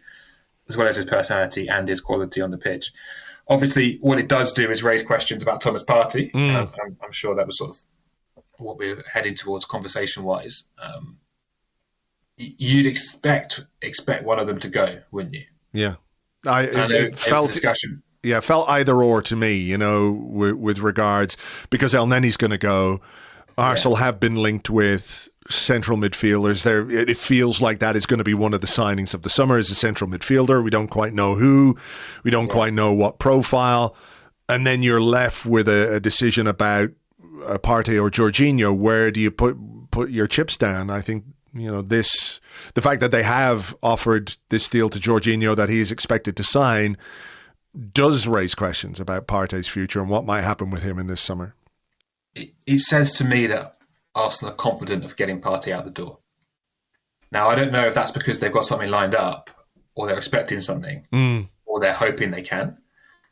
as well as his personality and his quality on the pitch. Obviously, what it does do is raise questions about Thomas Partey. I'm sure that was sort of what we're heading towards conversation-wise. You'd expect one of them to go, wouldn't you? Yeah. It felt discussion. Yeah, felt either or to me, with regards, because El Neni's going to go. Arsenal have been linked with central midfielders. It feels like that is going to be one of the signings of the summer as a central midfielder. We don't quite know who. We don't quite know what profile. And then you're left with a decision about Partey or Jorginho. Where do you put your chips down? I think, the fact that they have offered this deal to Jorginho that he is expected to sign does raise questions about Partey's future and what might happen with him in this summer. It says to me that Arsenal are confident of getting Partey out the door. Now, I don't know if that's because they've got something lined up or they're expecting something or they're hoping they can.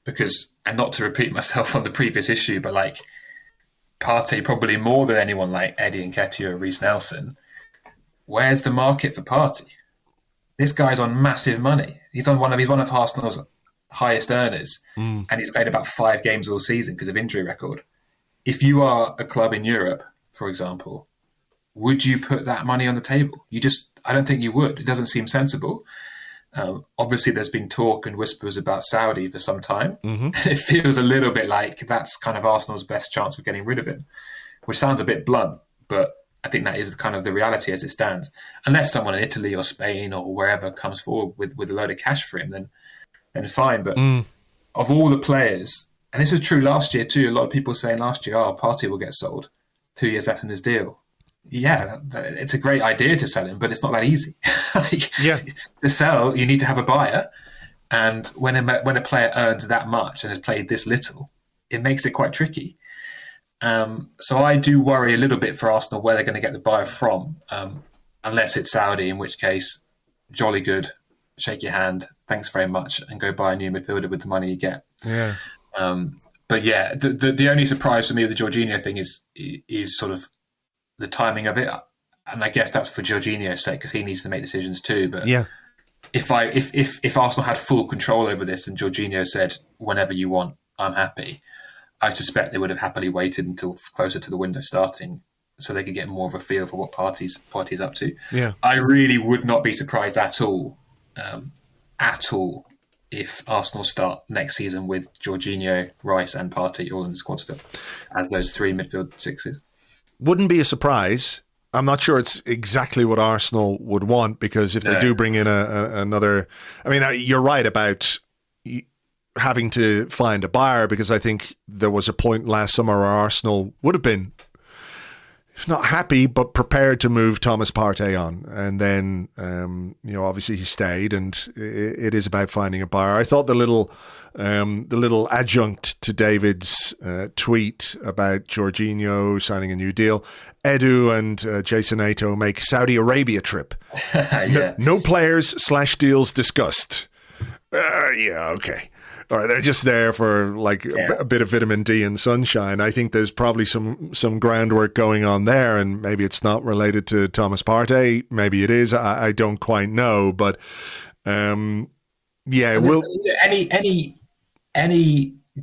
Because, and not to repeat myself on the previous issue, but like Partey, probably more than anyone like Eddie Nketiah or Reece Nelson, where's the market for Partey? This guy's on massive money. He's one of Arsenal's highest earners, and he's played about 5 games all season because of injury record. If you are a club in Europe, for example, would you put that money on the table? I don't think you would. It doesn't seem sensible. Obviously, there's been talk and whispers about Saudi for some time. And it feels a little bit like that's kind of Arsenal's best chance of getting rid of him, which sounds a bit blunt, but I think that is kind of the reality as it stands. Unless someone in Italy or Spain or wherever comes forward with a load of cash for him, then fine. But of all the players, and this was true last year too, a lot of people saying last year, Partey will get sold 2 years left in his deal. Yeah, it's a great idea to sell him, but it's not that easy. To sell, you need to have a buyer. And when a player earns that much and has played this little, it makes it quite tricky. So I do worry a little bit for Arsenal where they're going to get the buyer from, unless it's Saudi, in which case, jolly good, shake your hand, thanks very much, and go buy a new midfielder with the money you get. Yeah. But yeah, the only surprise for me with the Jorginho thing is sort of the timing of it, and I guess that's for Jorginho's sake because he needs to make decisions too. But yeah, if Arsenal had full control over this and Jorginho said, "Whenever you want, I'm happy," I suspect they would have happily waited until closer to the window starting, so they could get more of a feel for what Partey's up to. Yeah, I really would not be surprised at all, if Arsenal start next season with Jorginho, Rice, and Partey all in the squad still, as those three midfield sixes. Wouldn't be a surprise. I'm not sure it's exactly what Arsenal would want, because if they do bring in another... I mean, you're right about having to find a buyer, because I think there was a point last summer where Arsenal would have been, if not happy, but prepared to move Thomas Partey on. And then, obviously he stayed, and it is about finding a buyer. I thought the little adjunct to David's tweet about Jorginho signing a new deal, Edu and Jason Ato make Saudi Arabia trip. No players/deals discussed. Okay. All right, they're just there for a bit of vitamin D and sunshine. I think there's probably some groundwork going on there, and maybe it's not related to Thomas Partey. Maybe it is. I don't quite know, but any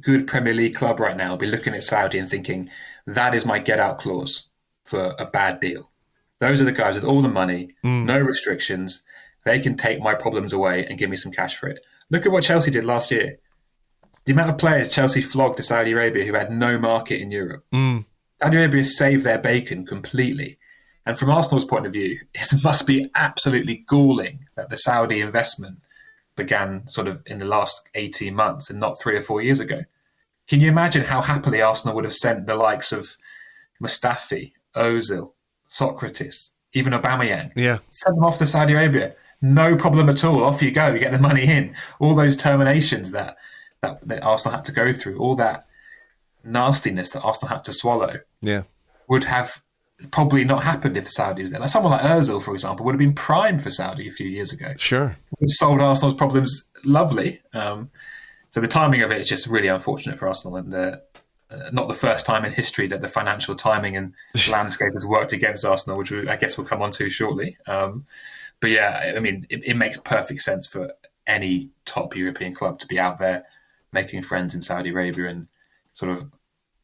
good Premier League club right now will be looking at Saudi and thinking, that is my get out clause for a bad deal. Those are the guys with all the money, no restrictions. They can take my problems away and give me some cash for it. Look at what Chelsea did last year. The amount of players Chelsea flogged to Saudi Arabia who had no market in Europe. Saudi Arabia saved their bacon completely. And from Arsenal's point of view, it must be absolutely galling that the Saudi investment began sort of in the last 18 months and not 3 or 4 years ago. Can you imagine how happily Arsenal would have sent the likes of Mustafi, Ozil, Socrates, even Aubameyang? Yeah. Send them off to Saudi Arabia. No problem at all. Off you go. You get the money in. All those terminations that Arsenal had to go through, all that nastiness that Arsenal had to swallow, would have probably not happened if the Saudi was there. Like someone like Ozil, for example, would have been prime for Saudi a few years ago. Sure. Which solved Arsenal's problems lovely. So the timing of it is just really unfortunate for Arsenal, and not the first time in history that the financial timing and landscape has worked against Arsenal, which I guess we'll come on to shortly. But yeah, I mean, it makes perfect sense for any top European club to be out there making friends in Saudi Arabia and sort of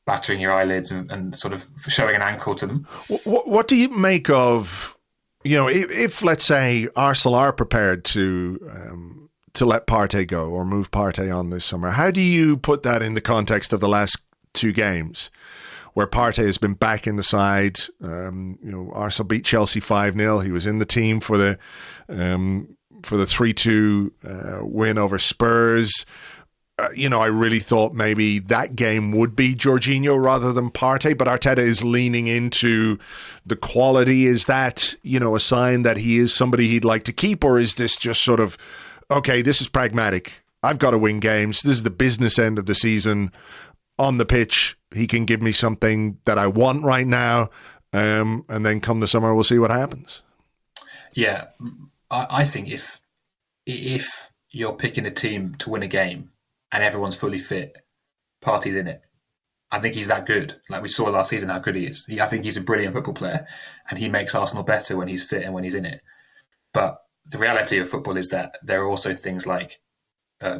battering your eyelids and sort of showing an ankle to them. What do you make of, if let's say Arsenal are prepared to let Partey go or move Partey on this summer, how do you put that in the context of the last 2 games where Partey has been back in the side? Arsenal beat Chelsea 5-0. He was in the team for the 3-2 win over Spurs. I really thought maybe that game would be Jorginho rather than Partey, but Arteta is leaning into the quality. Is that, a sign that he is somebody he'd like to keep, or is this just sort of, okay, this is pragmatic. I've got to win games. This is the business end of the season. On the pitch, he can give me something that I want right now, and then come the summer, we'll see what happens. Yeah, I think if you're picking a team to win a game and everyone's fully fit, Partey's in it. I think he's that good. Like we saw last season how good he is. I think he's a brilliant football player, and he makes Arsenal better when he's fit and when he's in it. But the reality of football is that there are also things like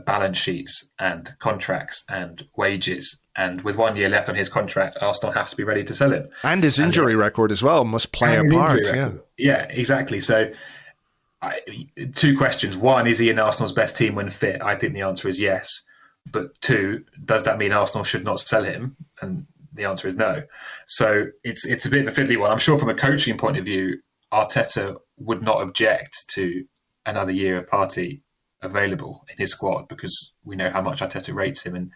balance sheets and contracts and wages. And with 1 year left on his contract, Arsenal has to be ready to sell him. And his injury record as well must play a part. Yeah, exactly. So 2 questions. 1, is he in Arsenal's best team when fit? I think the answer is yes. But 2, does that mean Arsenal should not sell him? And the answer is no. So it's a bit of a fiddly one. I'm sure from a coaching point of view, Arteta would not object to another year of Partey available in his squad, because we know how much Arteta rates him and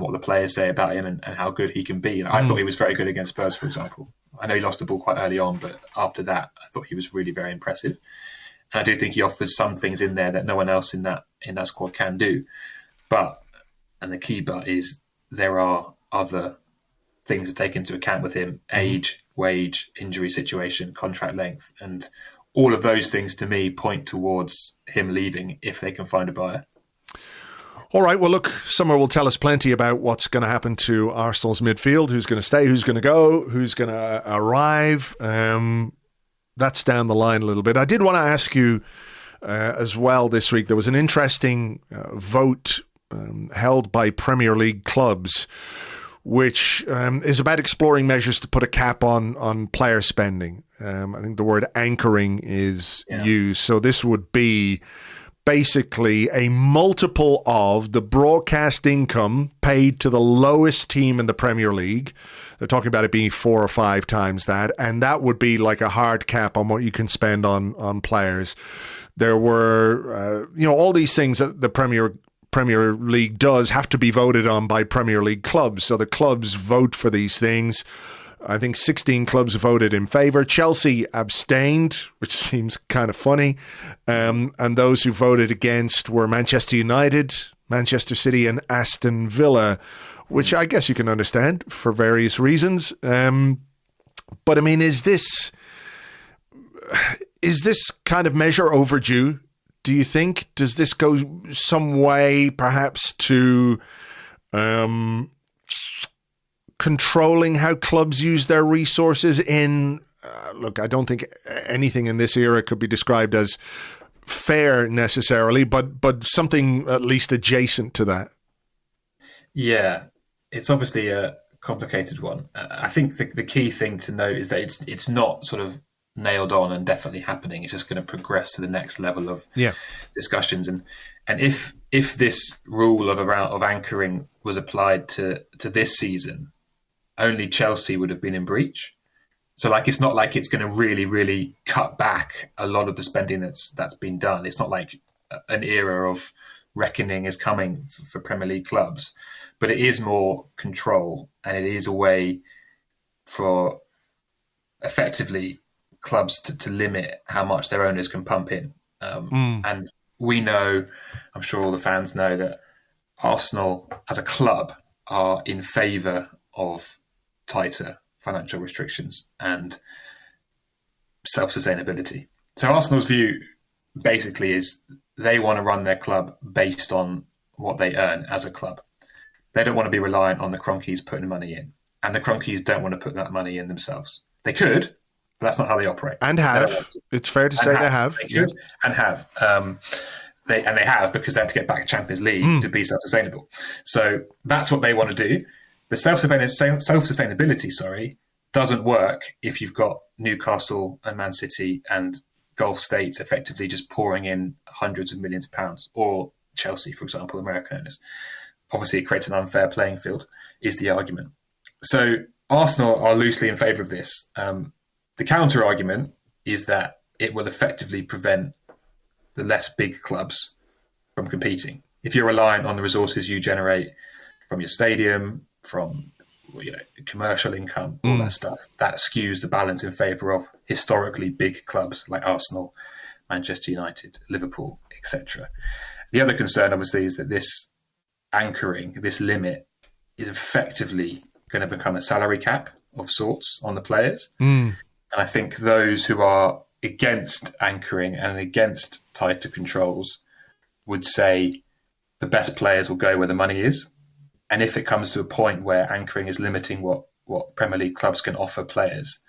what the players say about him and how good he can be. And I thought he was very good against Spurs, for example. I know he lost the ball quite early on, but after that, I thought he was really very impressive. And I do think he offers some things in there that no one else in that squad can do. But, and the key but is, there are other things to take into account with him: age, wage, injury situation, contract length, and all of those things to me point towards him leaving if they can find a buyer. All right, well, look, summer will tell us plenty about what's going to happen to Arsenal's midfield, who's going to stay, who's going to go, who's going to arrive. That's down the line a little bit. I did want to ask you as well this week, there was an interesting vote held by Premier League clubs, which is about exploring measures to put a cap on player spending. I think the word anchoring is used. So this would be basically a multiple of the broadcast income paid to the lowest team in the Premier League. They're talking about it being 4 or 5 times that, and that would be like a hard cap on what you can spend on players. There were, all these things that the Premier League does have to be voted on by Premier League clubs. So the clubs vote for these things. I think 16 clubs voted in favour. Chelsea abstained, which seems kind of funny. And those who voted against were Manchester United, Manchester City and Aston Villa, which I guess you can understand for various reasons. But I mean, is this kind of measure overdue, do you think? Does this go some way perhaps to controlling how clubs use their resources in, look, I don't think anything in this era could be described as fair necessarily, but something at least adjacent to that? Yeah, it's obviously a complicated one. I think the key thing to note is that it's not sort of nailed on and definitely happening. It's just going to progress to the next level of discussions. And if this rule of anchoring was applied to this season, only Chelsea would have been in breach. So it's not like it's going to really, really cut back a lot of the spending that's been done. It's not like an era of reckoning is coming for Premier League clubs, but it is more control, and it is a way for effectively clubs to limit how much their owners can pump in. And we know, I'm sure all the fans know, that Arsenal as a club are in favour of tighter financial restrictions and self-sustainability. So Arsenal's view basically is they want to run their club based on what they earn as a club. They don't want to be reliant on the Cronkies putting money in, and the Cronkies don't want to put that money in themselves. They could, but that's not how they operate. And have. It's fair to say they have. They could and have. They have, because they had to get back to Champions League to be self-sustainable. So that's what they want to do. But self-sustainability, doesn't work if you've got Newcastle and Man City and Gulf states effectively just pouring in hundreds of millions of pounds, or Chelsea, for example, American owners. Obviously, it creates an unfair playing field, is the argument. So Arsenal are loosely in favour of this. The counter argument is that it will effectively prevent the less big clubs from competing. If you're reliant on the resources you generate from your stadium, from commercial income, all that stuff, that skews the balance in favour of historically big clubs like Arsenal, Manchester United, Liverpool, etc. The other concern, obviously, is that this anchoring, this limit, is effectively going to become a salary cap of sorts on the players. And I think those who are against anchoring and against tighter controls would say the best players will go where the money is. And if it comes to a point where anchoring is limiting what Premier League clubs can offer players,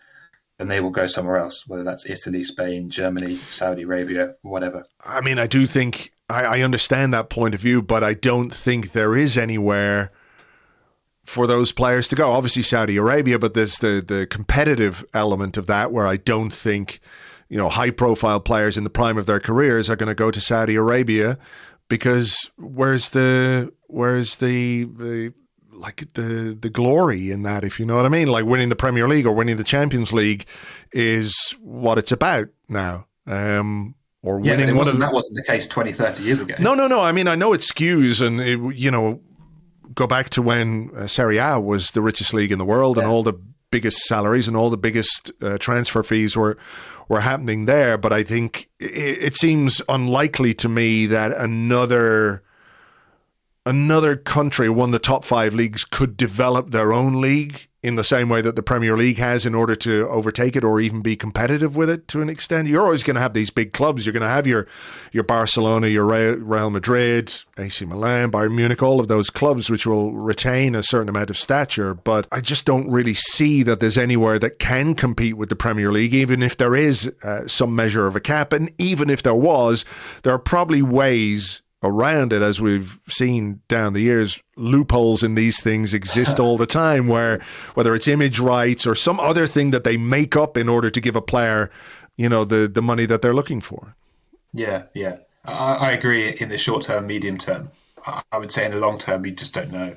then they will go somewhere else, whether that's Italy, Spain, Germany, Saudi Arabia, whatever. I mean, I do think I understand that point of view, but I don't think there is anywhere for those players to go. Obviously Saudi Arabia, but there's the competitive element of that, where I don't think, high profile players in the prime of their careers are going to go to Saudi Arabia, because where's the like the glory in that, if you know what I mean. Like winning the Premier League or winning the Champions League is what it's about now. Or winning that wasn't the case 20, 30 years ago. No. I mean, I know it skews, and go back to when Serie A was the richest league in the world, and all the biggest salaries and all the biggest transfer fees were happening there. But I think it seems unlikely to me that another country, one of the top 5 leagues, could develop their own league in the same way that the Premier League has in order to overtake it or even be competitive with it to an extent. You're always going to have these big clubs. You're going to have your Barcelona, your Real Madrid, AC Milan, Bayern Munich, all of those clubs which will retain a certain amount of stature. But I just don't really see that there's anywhere that can compete with the Premier League, even if there is some measure of a cap. And even if there was, there are probably ways around it, as we've seen down the years. Loopholes in these things exist all the time, where whether it's image rights or some other thing that they make up in order to give a player, the money that they're looking for. Yeah. I agree in the short term, medium term. I would say in the long term, you just don't know.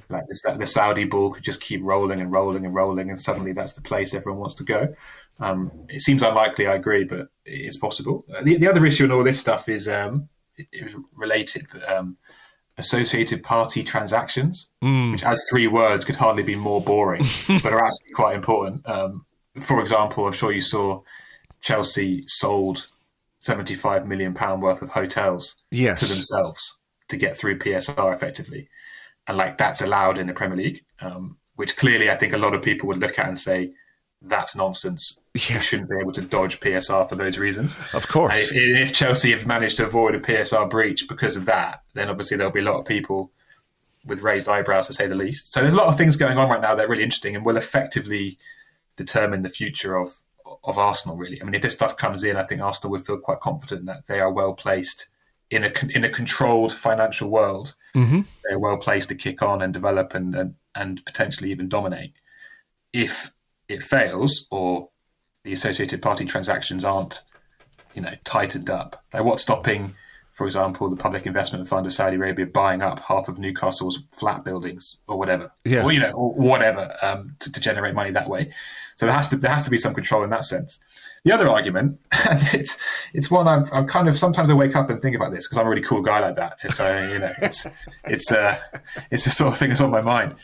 Like the Saudi ball could just keep rolling and rolling and rolling, and suddenly that's the place everyone wants to go. It seems unlikely, I agree, but it's possible. The other issue in all this stuff is it was related, but associated party transactions, which as 3 words could hardly be more boring, but are actually quite important. For example, I'm sure you saw Chelsea sold £75 million worth of hotels to themselves to get through PSR effectively. And that's allowed in the Premier League, which clearly I think a lot of people would look at and say, that's nonsense. You shouldn't be able to dodge PSR for those reasons. Of course. And if Chelsea have managed to avoid a PSR breach because of that, then obviously there'll be a lot of people with raised eyebrows, to say the least. So there's a lot of things going on right now that are really interesting and will effectively determine the future of Arsenal, really. I mean, if this stuff comes in, I think Arsenal would feel quite confident that they are well placed in a controlled financial world. They're well placed to kick on and develop and potentially even dominate. If it fails, or the associated party transactions aren't, tightened up. Like, what's stopping, for example, the Public Investment Fund of Saudi Arabia buying up half of Newcastle's flat buildings or whatever, or whatever, to generate money that way. So there has to be some control in that sense. The other argument, and it's one I'm kind of, sometimes I wake up and think about this because I'm a really cool guy like that. So it's the sort of thing that's on my mind.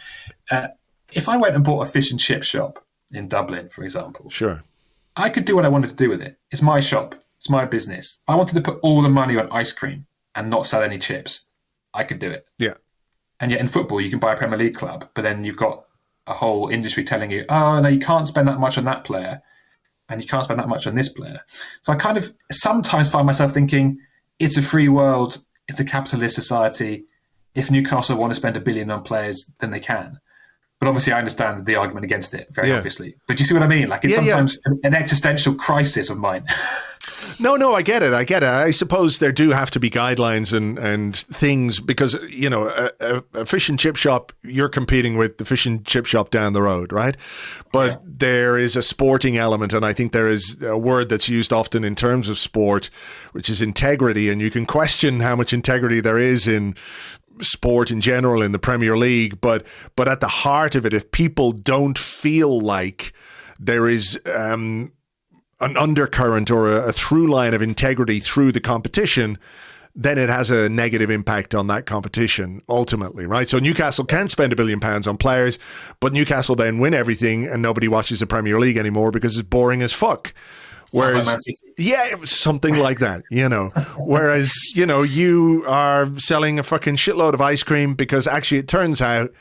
If I went and bought a fish and chip shop in Dublin, for example, sure, I could do what I wanted to do with it. It's my shop. It's my business. I wanted to put all the money on ice cream and not sell any chips. I could do it. Yeah. And yet in football, you can buy a Premier League club, but then you've got a whole industry telling you, oh, no, you can't spend that much on that player and you can't spend that much on this player. So I kind of sometimes find myself thinking, it's a free world. It's a capitalist society. If Newcastle want to spend $1 billion on players, then they can. But obviously, I understand the argument against it, very obviously. But do you see what I mean? Like, it's sometimes an existential crisis of mine. No, I get it. I suppose there do have to be guidelines and things because, a fish and chip shop, you're competing with the fish and chip shop down the road, right? But there is a sporting element, and I think there is a word that's used often in terms of sport, which is integrity. And you can question how much integrity there is in sport in general in the Premier League, but at the heart of it, if people don't feel like there is an undercurrent or a through line of integrity through the competition, then it has a negative impact on that competition ultimately, right? So Newcastle can spend £1 billion on players, but Newcastle then win everything and nobody watches the Premier League anymore because it's boring as fuck. Whereas, it was something like that, Whereas, you are selling a fucking shitload of ice cream because actually it turns out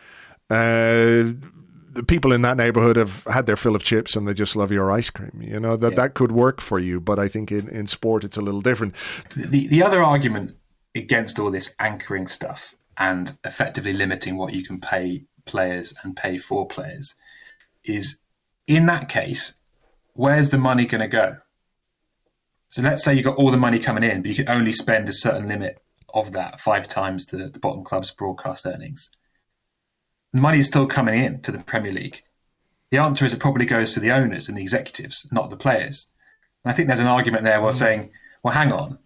the people in that neighborhood have had their fill of chips and they just love your ice cream. That could work for you, but I think in sport it's a little different. The other argument against all this anchoring stuff and effectively limiting what you can pay players and pay for players is, in that case, where's the money going to go? So let's say you got all the money coming in, but you can only spend a certain limit of that 5 times the bottom club's broadcast earnings. The money is still coming in to the Premier League. The answer is it probably goes to the owners and the executives, not the players. And I think there's an argument there where saying, well, hang on.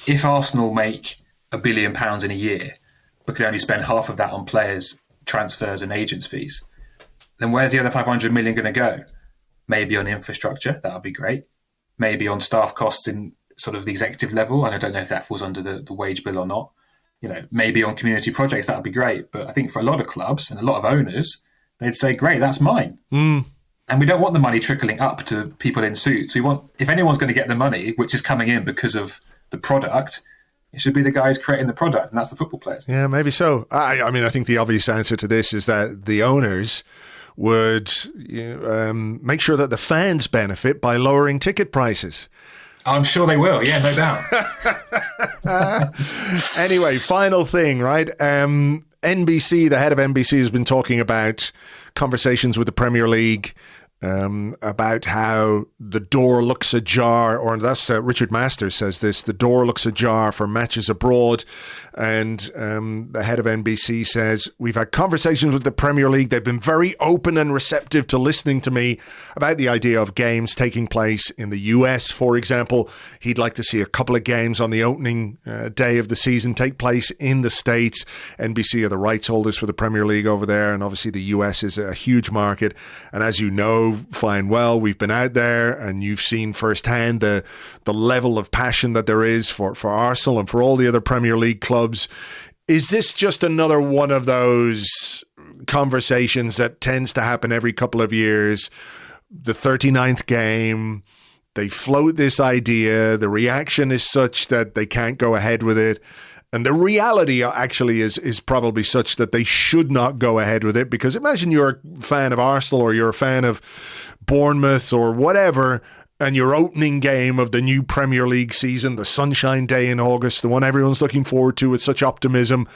If Arsenal make £1 billion in a year, but could only spend half of that on players transfers and agents' fees, then where's the other 500 million going to go? Maybe on infrastructure, that would be great. Maybe on staff costs in sort of the executive level, and I don't know if that falls under the wage bill or not. Maybe on community projects, that would be great. But I think for a lot of clubs and a lot of owners, they'd say, great, that's mine. And we don't want the money trickling up to people in suits. We want, if anyone's going to get the money, which is coming in because of the product, it should be the guys creating the product, and that's the football players. Yeah, maybe so. I mean, I think the obvious answer to this is that the owners would make sure that the fans benefit by lowering ticket prices. I'm sure they will. Yeah, no doubt. Anyway, final thing, right? NBC, the head of NBC, has been talking about conversations with the Premier League about how the door looks ajar, or that's Richard Masters says this, the door looks ajar for matches abroad. And the head of NBC says, we've had conversations with the Premier League. They've been very open and receptive to listening to me about the idea of games taking place in the US, for example. He'd like to see a couple of games on the opening day of the season take place in the States. NBC are the rights holders for the Premier League over there, and obviously the US is a huge market. And as you know fine well, we've been out there and you've seen firsthand the level of passion that there is for Arsenal and for all the other Premier League clubs. Is this just another one of those conversations that tends to happen every couple of years? The 39th game, they float this idea, the reaction is such that they can't go ahead with it. And the reality actually is probably such that they should not go ahead with it, because imagine you're a fan of Arsenal or you're a fan of Bournemouth or whatever, and your opening game of the new Premier League season, the Sunshine Day in August, the one everyone's looking forward to with such optimism.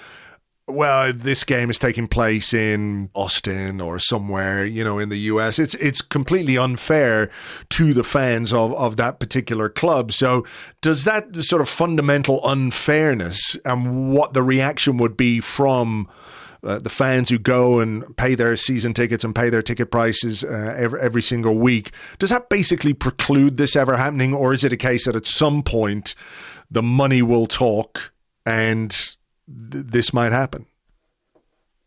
Well, this game is taking place in Austin or somewhere, in the US. It's completely unfair to the fans of that particular club. So does that sort of fundamental unfairness and what the reaction would be from the fans who go and pay their season tickets and pay their ticket prices every single week, does that basically preclude this ever happening? Or is it a case that at some point the money will talk and this might happen?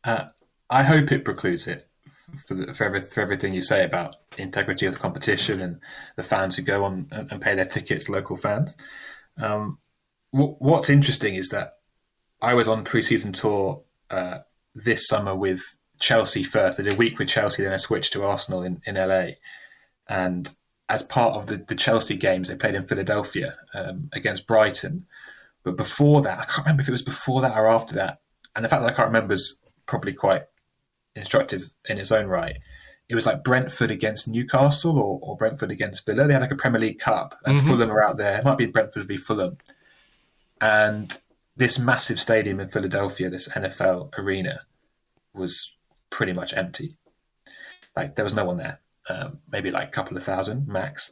I hope it precludes it for everything you say about integrity of the competition and the fans who go on and pay their tickets, local fans. What's interesting is that I was on pre-season tour this summer with Chelsea first. I did a week with Chelsea, then I switched to Arsenal in LA. And as part of the Chelsea games, they played in Philadelphia against Brighton. But before that, I can't remember if it was before that or after that. And the fact that I can't remember is probably quite instructive in its own right. It was like Brentford against Newcastle or Brentford against Villa. They had like a Premier League Cup and Fulham were out there. It might be Brentford v Fulham. And this massive stadium in Philadelphia, this NFL arena, was pretty much empty. Like there was no one there. Maybe like a couple of thousand max.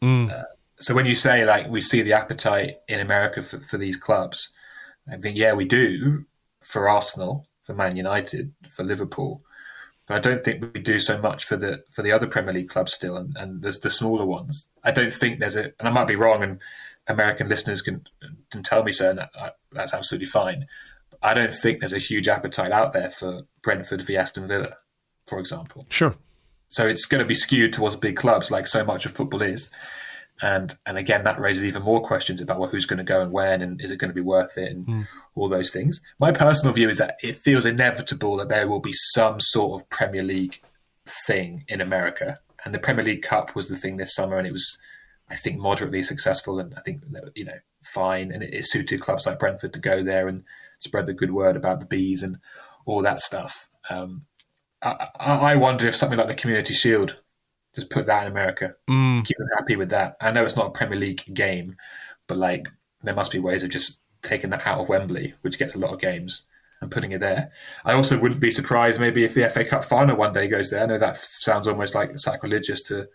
So when you say like we see the appetite in America for these clubs, I think, yeah, we do for Arsenal, for Man United, for Liverpool. But I don't think we do so much for the other Premier League clubs still, and there's the smaller ones. I don't think there's and I might be wrong, and American listeners can tell me so, and that's absolutely fine. But I don't think there's a huge appetite out there for Brentford v Aston Villa, for example. Sure. So it's going to be skewed towards big clubs, like so much of football is. And again, that raises even more questions about who's going to go and when, and is it going to be worth it, and all those things. My personal view is that it feels inevitable that there will be some sort of Premier League thing in America. And the Premier League Cup was the thing this summer, and it was, I think, moderately successful, and I think, fine. And it suited clubs like Brentford to go there and spread the good word about the bees and all that stuff. I wonder if something like the Community Shield, just put that in America, keep them happy with that. I know it's not a Premier League game, but like there must be ways of just taking that out of Wembley, which gets a lot of games, and putting it there. I also wouldn't be surprised maybe if the FA Cup final one day goes there. I know that sounds almost like sacrilegious to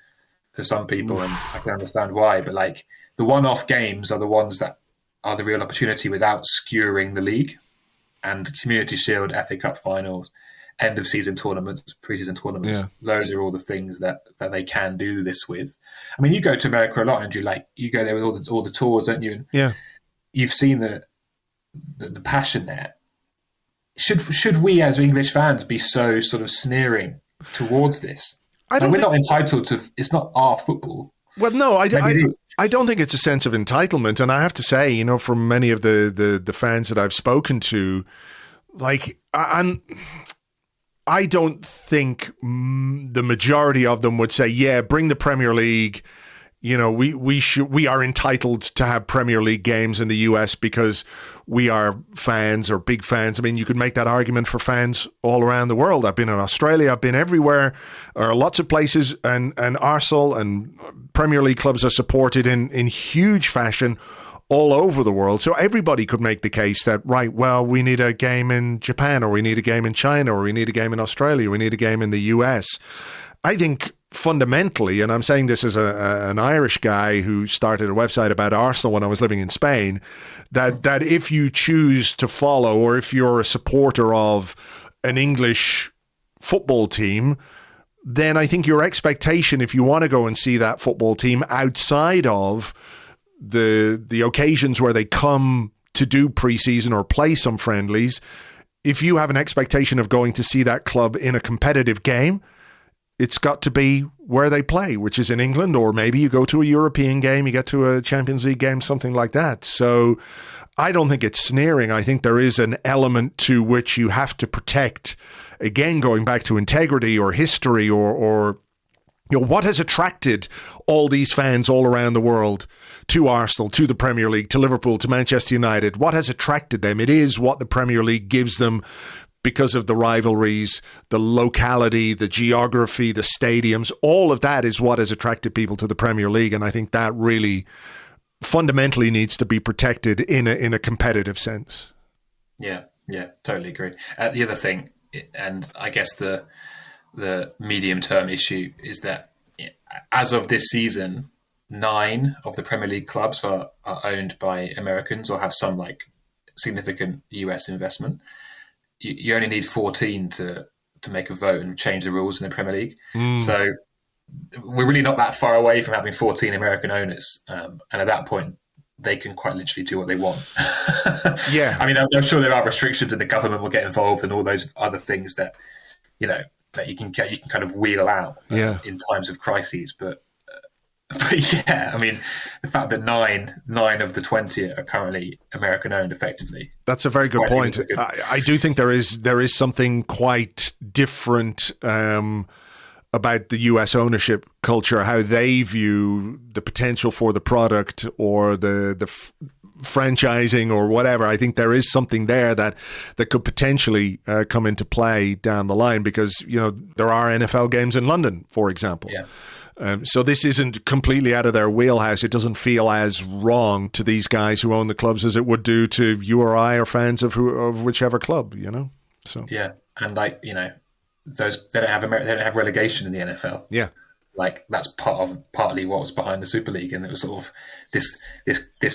some people, and I can understand why, but like the one-off games are the ones that are the real opportunity without skewering the league. And Community Shield, FA Cup finals, end of season tournaments, pre-season tournaments, those are all the things that they can do this with. I mean, you go to America a lot, Andrew. Like you go there with all the tours, don't you? And yeah, you've seen the passion there. should we as English fans be so sort of sneering towards this? We're not entitled to. It's not our football. Well, no, I don't think it's a sense of entitlement. And I have to say, you know, from many of the fans that I've spoken to, like, I don't think the majority of them would say, yeah, bring the Premier League. You know, we are entitled to have Premier League games in the US because we are fans or big fans. I mean, you could make that argument for fans all around the world. I've been in Australia, I've been everywhere, or lots of places, and Arsenal and Premier League clubs are supported in huge fashion all over the world. So everybody could make the case that, right, well, we need a game in Japan, or we need a game in China, or we need a game in Australia, we need a game in the US. I think fundamentally, and I'm saying this as an Irish guy who started a website about Arsenal when I was living in Spain, that if you choose to follow, or if you're a supporter of an English football team, then I think your expectation, if you want to go and see that football team outside of the occasions where they come to do preseason or play some friendlies, if you have an expectation of going to see that club in a competitive game, it's got to be where they play, which is in England, or maybe you go to a European game, you get to a Champions League game, something like that. So I don't think it's sneering. I think there is an element to which you have to protect, again, going back to integrity or history, or you know, what has attracted all these fans all around the world to Arsenal, to the Premier League, to Liverpool, to Manchester United. What has attracted them? It is what the Premier League gives them, because of the rivalries, the locality, the geography, the stadiums. All of that is what has attracted people to the Premier League. And I think that really fundamentally needs to be protected in a competitive sense. Yeah, totally agree. The other thing, and I guess the medium-term issue, is that as of this season, 9 of the Premier League clubs are owned by Americans or have some like significant US investment. You only need 14 to make a vote and change the rules in the Premier League. So we're really not that far away from having 14 American owners. And at that point, they can quite literally do what they want. Yeah. I mean, I'm sure there are restrictions and the government will get involved and all those other things that, you know, that you can kind of wheel out in times of crises. But yeah, I mean, the fact that 9 of the 20 are currently American owned, effectively. That's a very good point. I do think there is something quite different about the US ownership culture, how they view the potential for the product or the franchising or whatever. I think there is something there that could potentially come into play down the line, because, you know, there are NFL games in London, for example. Yeah. So this isn't completely out of their wheelhouse. It doesn't feel as wrong to these guys who own the clubs as it would do to you or I or fans of whichever club, you know. So yeah, and like, you know, they don't have relegation in the NFL. Yeah, like that's partly what was behind the Super League, and it was sort of this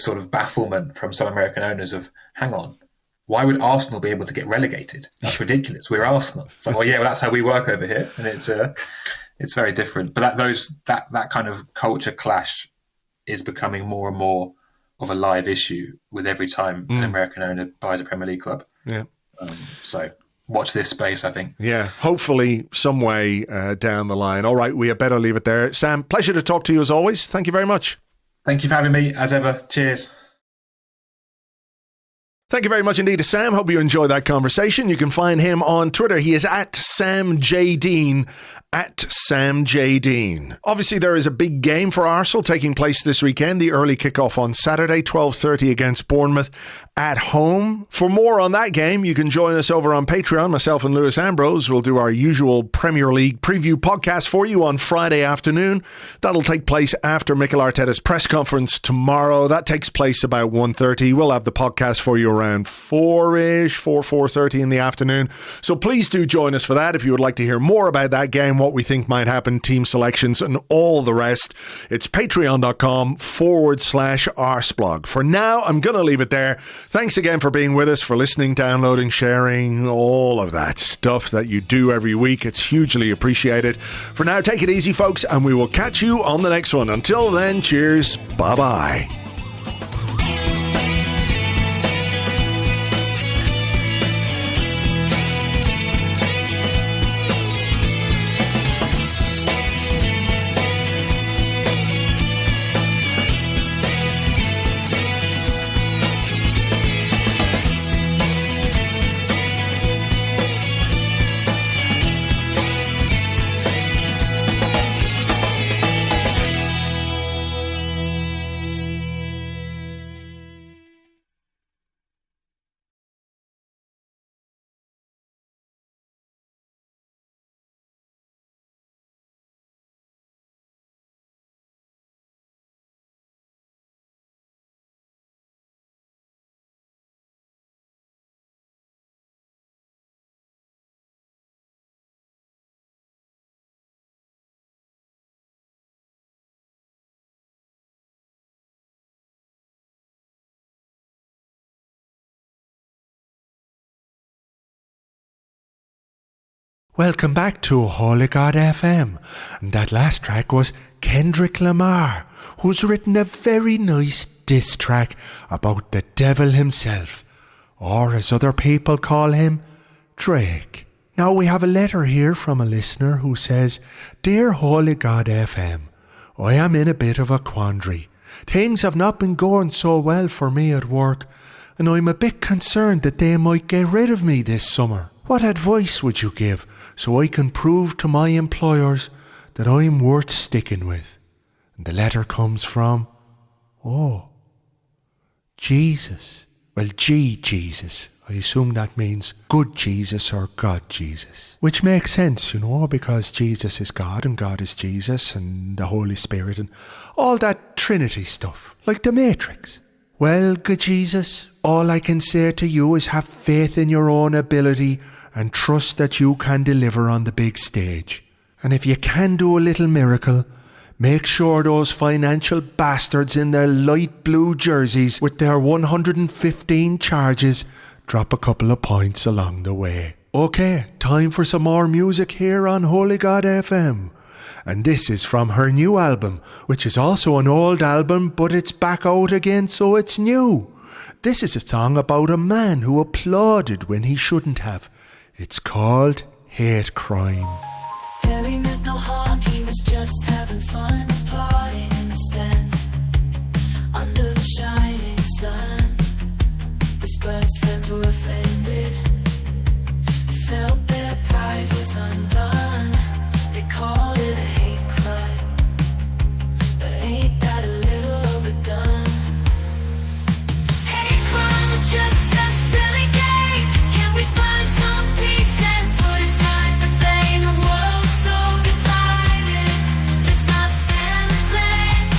sort of bafflement from some American owners of, hang on, why would Arsenal be able to get relegated? That's ridiculous. We're Arsenal. It's like, well, yeah, well, that's how we work over here, and it's very different. But that kind of culture clash is becoming more and more of a live issue with every time an American owner buys a Premier League club. Yeah. So watch this space, I think. Yeah, hopefully some way down the line. All right, we had better leave it there. Sam, pleasure to talk to you as always. Thank you very much. Thank you for having me, as ever. Cheers. Thank you very much indeed to Sam. Hope you enjoyed that conversation. You can find him on Twitter. He is at Sam J. Dean. At Sam J. Dean. Obviously, there is a big game for Arsenal taking place this weekend. The early kickoff on Saturday, 12:30 against Bournemouth at home. For more on that game, you can join us over on Patreon. Myself and Lewis Ambrose will do our usual Premier League preview podcast for you on Friday afternoon. That'll take place after Mikel Arteta's press conference tomorrow. That takes place about 1:30. We'll have the podcast for you around 4:30 in the afternoon. So please do join us for that if you would like to hear more about that game, what we think might happen, team selections, and all the rest. It's patreon.com/Arseblog. For now, I'm going to leave it there. Thanks again for being with us, for listening, downloading, sharing, all of that stuff that you do every week. It's hugely appreciated. For now, take it easy, folks, and we will catch you on the next one. Until then, cheers. Bye-bye. Welcome back to Holy God FM. And that last track was Kendrick Lamar, who's written a very nice diss track about the devil himself, or as other people call him, Drake. Now we have a letter here from a listener who says, Dear Holy God FM, I am in a bit of a quandary. Things have not been going so well for me at work, and I'm a bit concerned that they might get rid of me this summer. What advice would you give so I can prove to my employers that I'm worth sticking with? And the letter comes from, Jesus. Well, Jesus. I assume that means good Jesus or God Jesus. Which makes sense, because Jesus is God and God is Jesus and the Holy Spirit and all that Trinity stuff, like the Matrix. Well, good Jesus, all I can say to you is have faith in your own ability and trust that you can deliver on the big stage. And if you can do a little miracle, make sure those financial bastards in their light blue jerseys with their 115 charges drop a couple of points along the way. Okay, time for some more music here on Holy God FM. And this is from her new album, which is also an old album, but it's back out again, so it's new. This is a song about a man who applauded when he shouldn't have. It's called Hate Crime. Harry meant no harm, he was just having fun, applauding in the stands, under the shining sun. The Spurs fans were offended, felt their pride was undone. They called it a hate crime, but ain't that a little overdone? Hate crime is just a silly game. Can we find some peace and put aside the blame? The world's so divided, it's not fair to blame.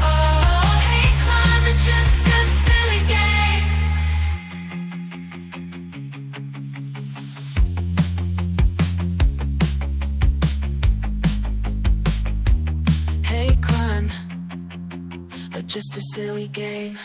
Oh, hate crime is just a silly game. Hate crime, or just a silly game.